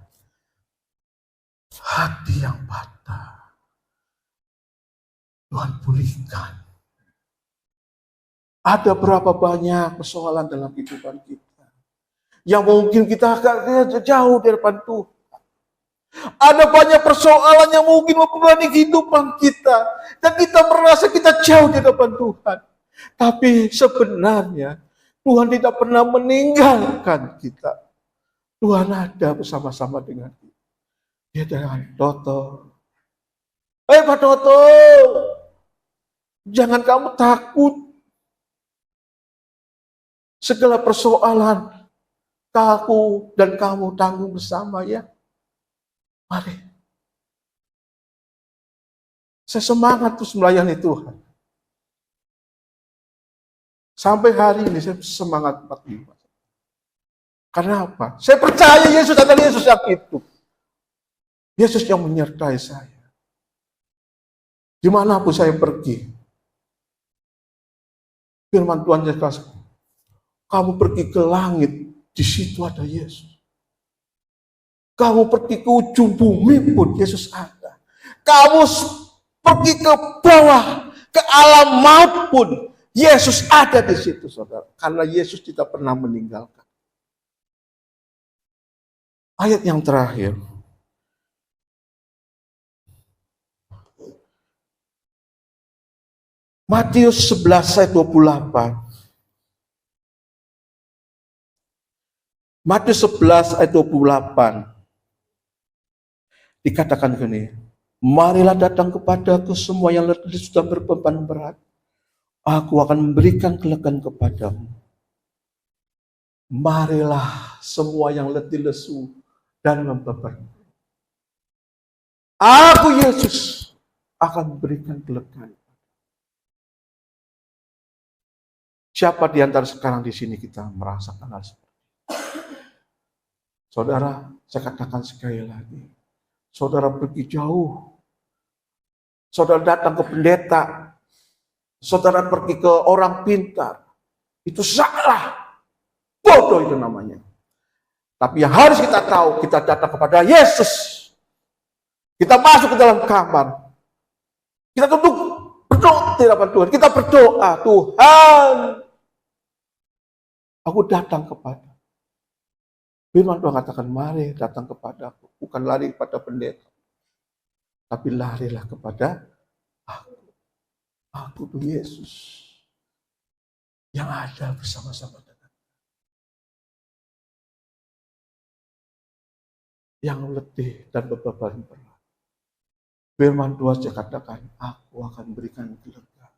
Hati yang patah, Tuhan pulihkan. Ada berapa banyak persoalan dalam kehidupan kita yang mungkin kita agak jauh dari depan Tuhan. Ada banyak persoalan yang mungkin membebani kehidupan kita dan kita merasa kita jauh di depan Tuhan. Tapi sebenarnya Tuhan tidak pernah meninggalkan kita. Tuhan ada bersama-sama dengan kita. Dia dengan Toto. Pak Toto, jangan kamu takut. Segala persoalan aku dan kamu tanggung bersama ya. Mari. Saya semangat terus melayani Tuhan. Sampai hari ini saya semangat 45. Karena apa? Saya percaya Yesus adalah Yesus yang itu. Yesus yang menyertai saya. Dimanapun saya pergi. Firman Tuhan jelas. Kamu pergi ke langit, di situ ada Yesus. Kamu pergi ke ujung bumi pun Yesus ada. Kamu pergi ke bawah, ke alam maut pun Yesus ada di situ, saudara. Karena Yesus tidak pernah meninggalkan. Ayat yang terakhir. Matius 11 ayat 28. Matius 11 ayat 28. Dikatakan gini, marilah datang kepadaku semua yang letih sudah berbeban berat. Aku akan memberikan kelegaan kepadamu. Marilah semua yang letih lesu dan membeban. Aku Yesus akan memberikan kelegaan. Siapa di antara sekarang di sini kita merasakan hal seperti itu? Saudara, saya katakan sekali lagi. Saudara pergi jauh. Saudara datang ke pendeta. Saudara pergi ke orang pintar. Itu salah. Bodoh itu namanya. Tapi yang harus kita tahu, kita datang kepada Yesus. Kita masuk ke dalam kamar. Kita duduk berdoa di hadapan Tuhan. Kita berdoa, Tuhan, aku datang kepada. Firman Tuhan katakan, mari datang kepadaku. Bukan lari kepada pendeta. Tapi larilah kepada aku. Aku tuh Yesus. Yang ada bersama-sama dengan. Yang letih dan beban berat. Firman Tuhan saya katakan, aku akan berikan kelegaan.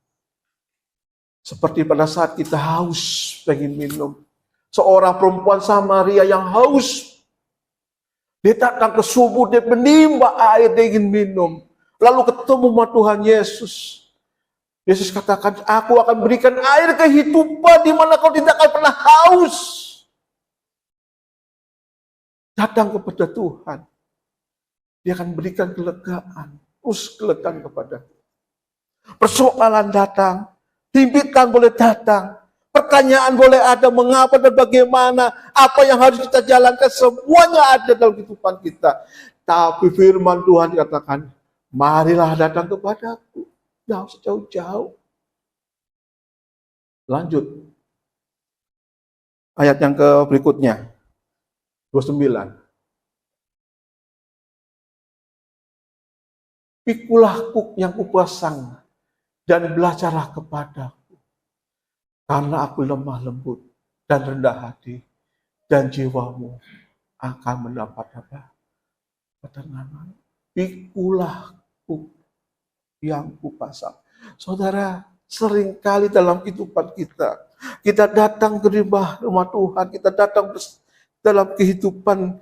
Seperti pada saat kita haus, pengen minum. Seorang perempuan Samaria yang haus. Dia datang ke sumur, dia menimba air, dia ingin minum. Lalu ketemu sama Tuhan Yesus. Yesus katakan, aku akan berikan air kehidupan di mana kau tidak akan pernah haus. Datang kepada Tuhan. Dia akan berikan kelegaan. Terus kelegaan kepada kita. Persoalan datang. Himpitan boleh datang. Pertanyaan boleh ada, mengapa dan bagaimana, apa yang harus kita jalankan, semuanya ada dalam kehidupan kita. Tapi firman Tuhan katakan, marilah datang kepadaku. Jangan sejauh-jauh. Lanjut. Ayat yang berikutnya. 29. Pikulah yang kupasang dan belajarlah kepadaku. Karena aku lemah lembut dan rendah hati, dan jiwamu akan mendapat apa? Ketenangan. Pikulah kuk yang kupasang. Saudara, seringkali dalam kehidupan kita datang ke rumah Tuhan, kita datang dalam kehidupan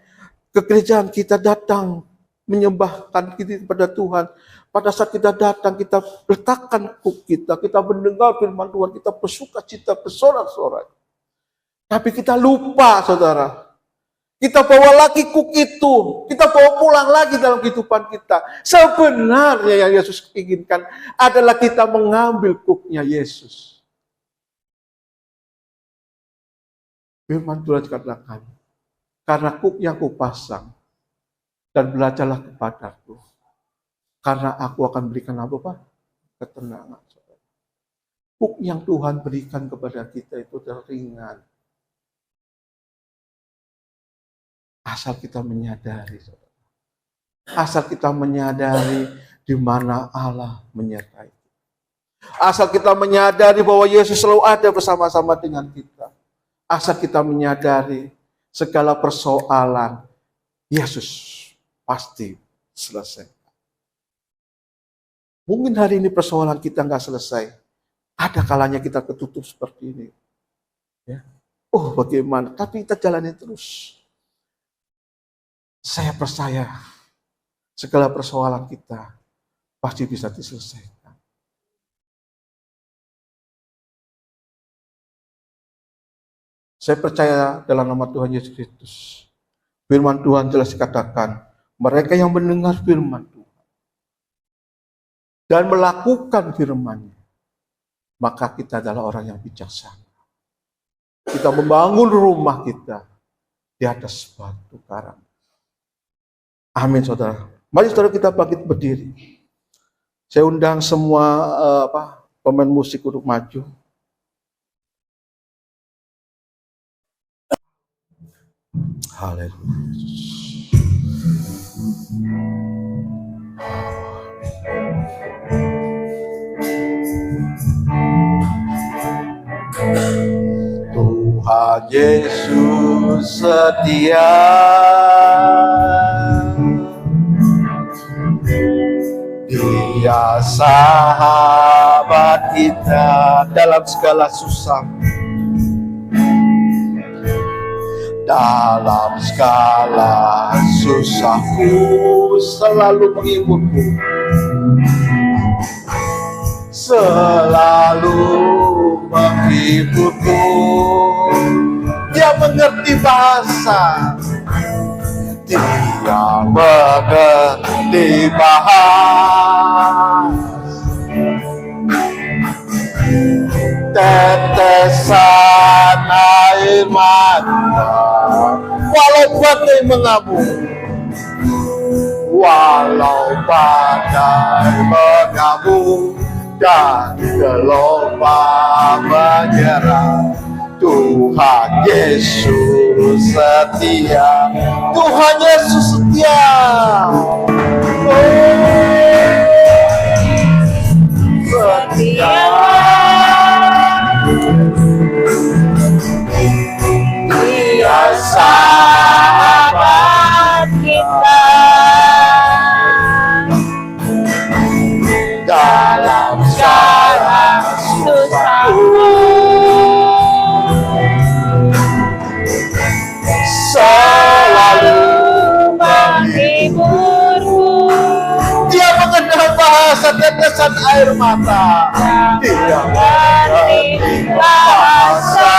kegerejaan, kita datang menyembahkan diri kepada Tuhan. Pada saat kita datang, kita letakkan kuk kita mendengar firman Tuhan, kita bersuka cita, bersorak-sorai. Tapi kita lupa, saudara. Kita bawa lagi kuk itu, kita bawa pulang lagi dalam kehidupan kita. Sebenarnya yang Yesus inginkan adalah kita mengambil kuknya Yesus. Firman Tuhan katakan, karena kuk yang kupasang, dan belajarlah kepadaku, karena aku akan berikan apa Pak? Ketenangan. Kuk yang Tuhan berikan kepada kita itu ringan. Asal kita menyadari, saudara. Asal kita menyadari di mana Allah menyertai. Asal kita menyadari bahwa Yesus selalu ada bersama-sama dengan kita. Asal kita menyadari segala persoalan, Yesus pasti selesai. Mungkin hari ini persoalan kita nggak selesai. Ada kalanya kita ketutup seperti ini. Ya. Oh bagaimana? Tapi kita jalani terus. Saya percaya segala persoalan kita pasti bisa diselesaikan. Saya percaya dalam nama Tuhan Yesus Kristus. Firman Tuhan jelas dikatakan, mereka yang mendengar firman Tuhan dan melakukan firman-Nya, maka kita adalah orang yang bijaksana. Kita membangun rumah kita di atas batu karang. Amin, saudara. Mari saudara kita bangkit berdiri. Saya undang semua pemain musik untuk maju. Haleluya. Tuhan Yesus setia. Dia sahabat kita dalam segala susah, dalam segala susahku selalu menghiburku, selalu menghiburku. Dia mengerti bahasa, dia mengerti bahasa. Tetesan air mata, walau badai mengamuk, walau badai mengamuk dan gelombang menyerang, Tuhan Yesus setia. Tuhan Yesus setia. Setia. Dia sahabat kita dalam segala susahku, selalu menghiburku. Dia mengenal bahasa tetesan air mata. Dia mengerti bahasa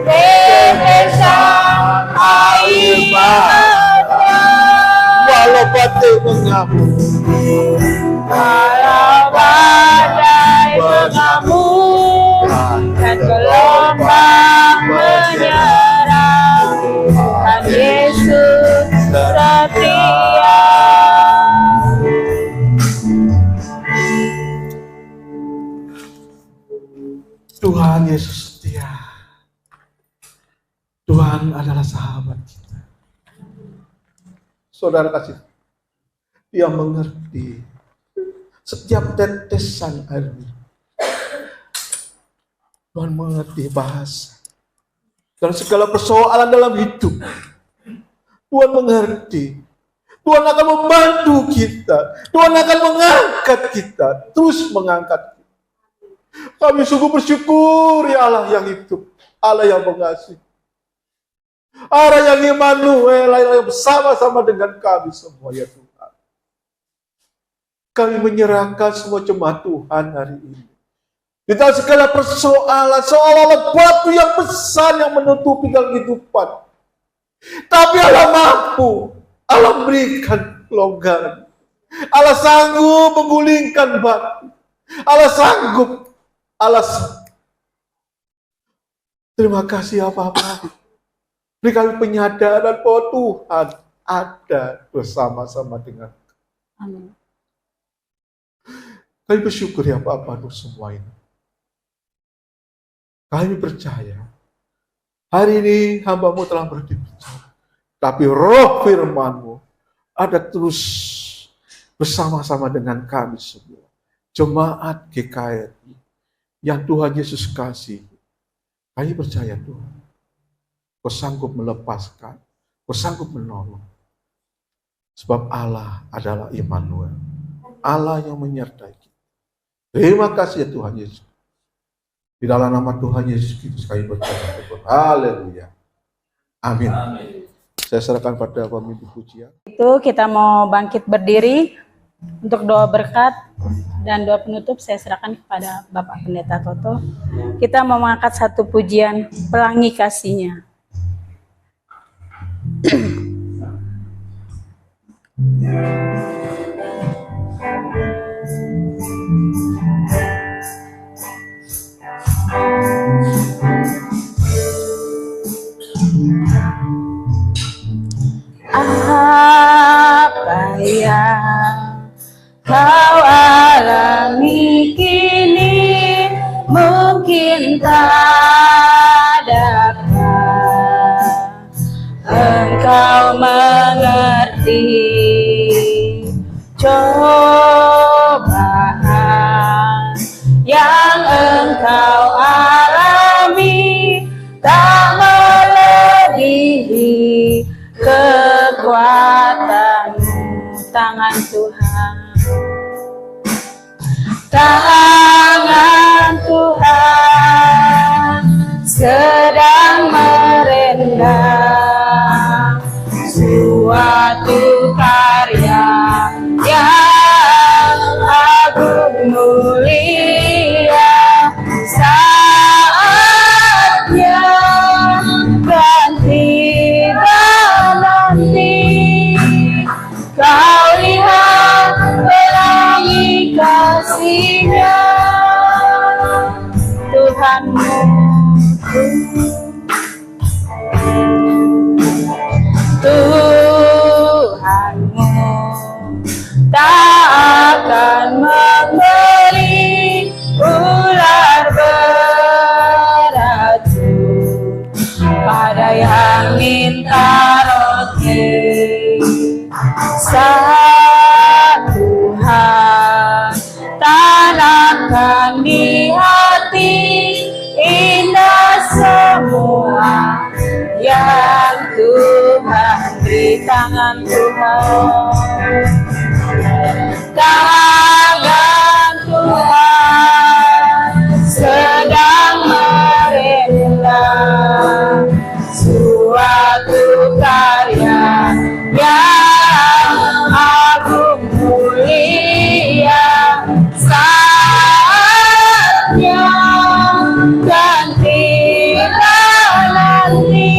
tetesan air mata, walau badai mengamuk, walau badai mengamuk dan gelombang menyerang, Tuhan Yesus setia. Tuhan Yesus setia. Tuhan adalah sahabat kita. Saudara kasih, Dia mengerti setiap tetesan air. Tuhan mengerti bahasa dan segala persoalan dalam hidup. Tuhan mengerti. Tuhan akan membantu kita. Tuhan akan mengangkat kita. Terus mengangkat kita. Kami sungguh bersyukur ya Allah yang hidup. Allah yang mengasihi. Allah yang Immanuel, Allah yang bersama-sama dengan kami semua ya Tuhan. Kami menyerahkan semua jemaat Tuhan hari ini. Di dalam segala persoalan, seolah-olah batu yang besar yang menutupi dalam kehidupan. Tapi Allah mampu. Allah berikan kelonggaran. Allah sanggup menggulingkan batu. Allah sanggup. Terima kasih ya Bapak. Beri kami penyadaran bahwa Tuhan ada bersama-sama dengan kami.
Amin.
Kami bersyukur ya Bapak untuk semua ini. Kami percaya hari ini hamba-Mu telah berhenti bicara. Tapi roh firman-Mu ada terus bersama-sama dengan kami semua. Jemaat GKRI yang Tuhan Yesus kasih. Kami percaya Tuhan. Kau sanggup melepaskan. Kau sanggup menolong. Sebab Allah adalah Immanuel. Allah yang menyertai kita. Terima kasih ya Tuhan Yesus. Di dalam nama Tuhan Yesus Kristus kami berdoa. Haleluya. Amin. Saya serahkan pada pemimpin pujian.
Itu kita mau bangkit berdiri untuk doa berkat dan doa penutup saya serahkan kepada Bapak Pendeta Toto. Kita mau mengangkat satu pujian Pelangi Kasih-Nya. Apa yang kau alami kini mungkin tak dapat engkau mengerti. Cobaan yang engkau alami tak melebihi kekuatan-Mu, tangan Tuhan. Tangan Tuhan sedang merendam suatu karya yang agung mulia. Saatnya ganti nanti kau lihat pelangi kasih-Nya Tuhanmu. Tuhanmu tak akan memberi ular beracun pada yang minta roti. Satu hal tanamkan di hati, indah semua yang Tuhan beri. Tangan Tuhan, tangan Tuhan sedang merendam suatu karya yang agung mulia. Saatnya gantilah nanti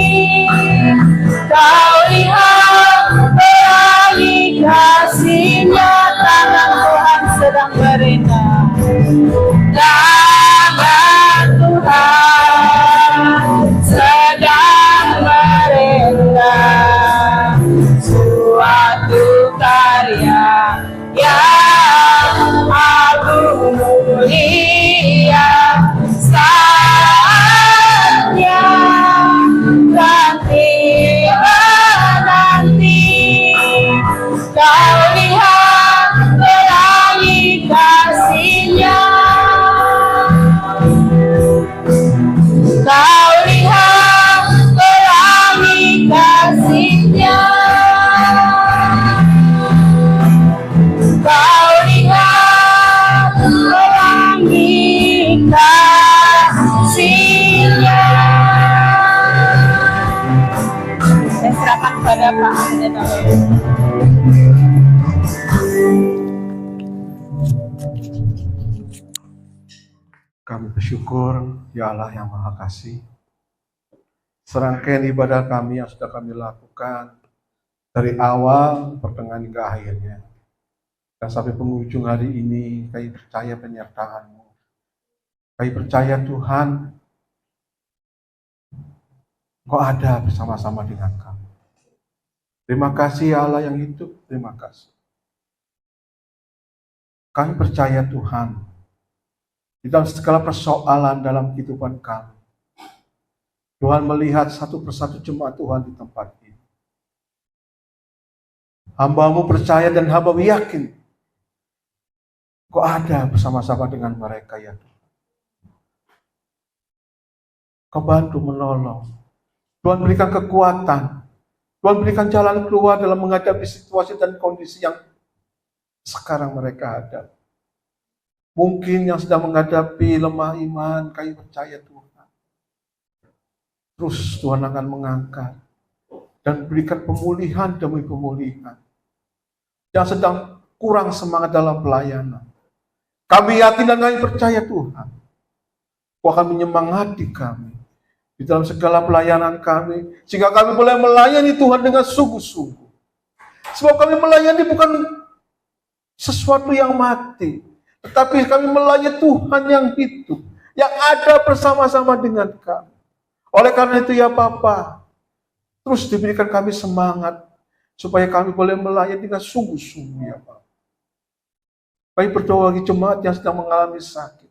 kau lihat pelangi kasih-Nya. Tangan Tuhan
kepada Pak Pendeta.
Kami bersyukur, ya Allah yang Maha Kasih. Serangkaian ibadah kami yang sudah kami lakukan dari awal, pertengahan hingga akhirnya. Dan sampai penghujung hari ini, kami percaya penyertaan-Mu. Kami percaya Tuhan, Kau ada bersama-sama dengan kami. Terima kasih ya Allah yang hidup, terima kasih. Kami percaya Tuhan, di dalam segala persoalan dalam kehidupan kami, Tuhan melihat satu persatu jemaat Tuhan di tempat ini. Hamba-Mu percaya dan hamba-Mu yakin, Kau ada bersama-sama dengan mereka ya Tuhan. Kau bantu menolong. Tuhan berikan kekuatan. Tuhan berikan jalan keluar dalam menghadapi situasi dan kondisi yang sekarang mereka ada. Mungkin yang sedang menghadapi lemah iman, kami percaya Tuhan. Terus Tuhan akan mengangkat dan berikan pemulihan demi pemulihan. Yang sedang kurang semangat dalam pelayanan, kami yakin dan kami percaya Tuhan, Kau akan menyemangati kami di dalam segala pelayanan kami, sehingga kami boleh melayani Tuhan dengan sungguh-sungguh. Sebab kami melayani bukan sesuatu yang mati, tetapi kami melayani Tuhan yang hidup, yang ada bersama-sama dengan kami. Oleh karena itu ya Bapa, terus diberikan kami semangat, supaya kami boleh melayani dengan sungguh-sungguh ya Bapa. Kami berdoa bagi jemaat yang sedang mengalami sakit.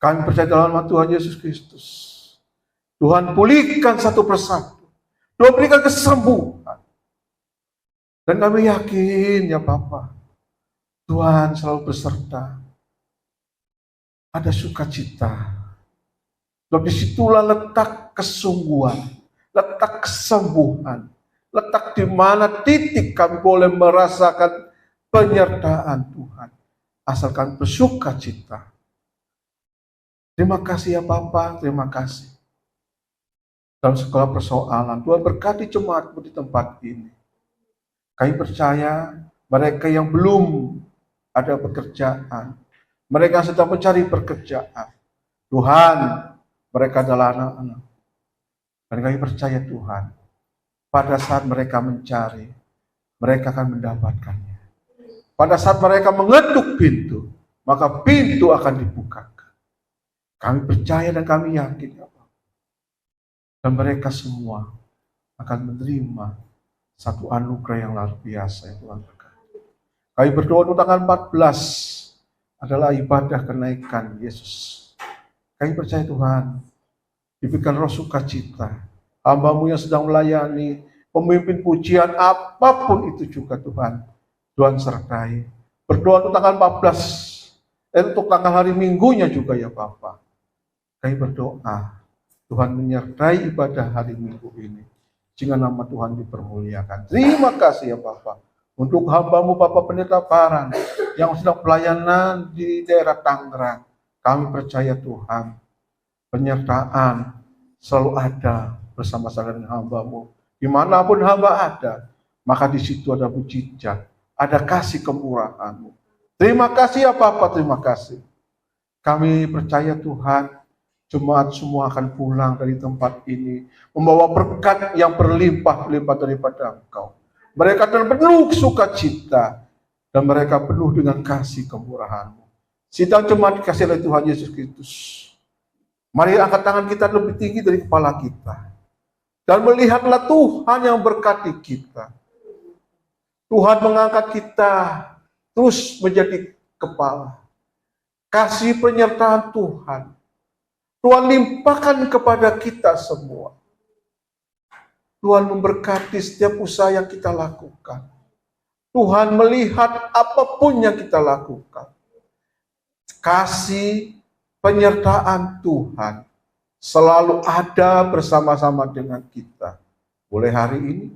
Kami percaya dalam nama Tuhan Yesus Kristus, Tuhan pulihkan satu persatu. Tuhan berikan kesembuhan. Dan kami yakin ya Bapa, Tuhan selalu beserta. Ada sukacita. Sebab disitulah letak kesungguhan, letak kesembuhan, letak di mana titik kami boleh merasakan penyertaan Tuhan. Asal kami bersukacita. Terima kasih ya Bapa, terima kasih. Dalam segala persoalan, Tuhan berkati jemaat-Mu di tempat ini. Kami percaya mereka yang belum ada pekerjaan, mereka yang sedang mencari pekerjaan, Tuhan, mereka adalah anak-anak. Dan kami percaya Tuhan, pada saat mereka mencari, mereka akan mendapatkannya. Pada saat mereka mengetuk pintu, maka pintu akan dibukakan. Kami percaya dan kami yakin ya Allah. Dan mereka semua akan menerima satu anugerah yang luar biasa yang Tuhan berkati. Kami berdoa untuk tanggal 14 adalah ibadah kenaikan Yesus. Kami percaya Tuhan, diberikan roh sukacita. Hamba-Mu yang sedang melayani, pemimpin pujian, apapun itu juga Tuhan, Tuhan sertai. Berdoa untuk tanggal 14, untuk tanggal hari Minggunya juga ya Bapa. Kami berdoa, Tuhan menyertai ibadah hari Minggu ini, sehingga nama Tuhan dipermuliakan. Terima kasih ya Bapak, untuk hamba-Mu Bapak Pendeta Paran, yang sedang pelayanan di daerah Tangerang. Kami percaya Tuhan, penyertaan selalu ada bersama-sama dengan hamba-Mu. Dimanapun hamba ada, maka di situ ada mujizat, ada kasih kemurahan-Mu. Terima kasih ya Bapak, terima kasih. Kami percaya Tuhan, jemaat semua akan pulang dari tempat ini membawa berkat yang berlimpah-limpah daripada Engkau. Mereka akan penuh sukacita dan mereka penuh dengan kasih kemurahan-Mu. Sidang jemaat dikasih oleh Tuhan Yesus Kristus. Mari angkat tangan kita lebih tinggi dari kepala kita dan melihatlah Tuhan yang berkati kita. Tuhan mengangkat kita terus menjadi kepala. Kasih penyertaan Tuhan, Tuhan limpahkan kepada kita semua. Tuhan memberkati setiap usaha yang kita lakukan. Tuhan melihat apapun yang kita lakukan. Kasih penyertaan Tuhan selalu ada bersama-sama dengan kita. Boleh hari ini,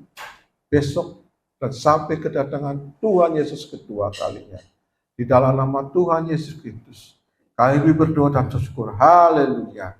besok, dan sampai kedatangan Tuhan Yesus kedua kalinya. Di dalam nama Tuhan Yesus Kristus, kami berdoa dan bersyukur. Haleluya.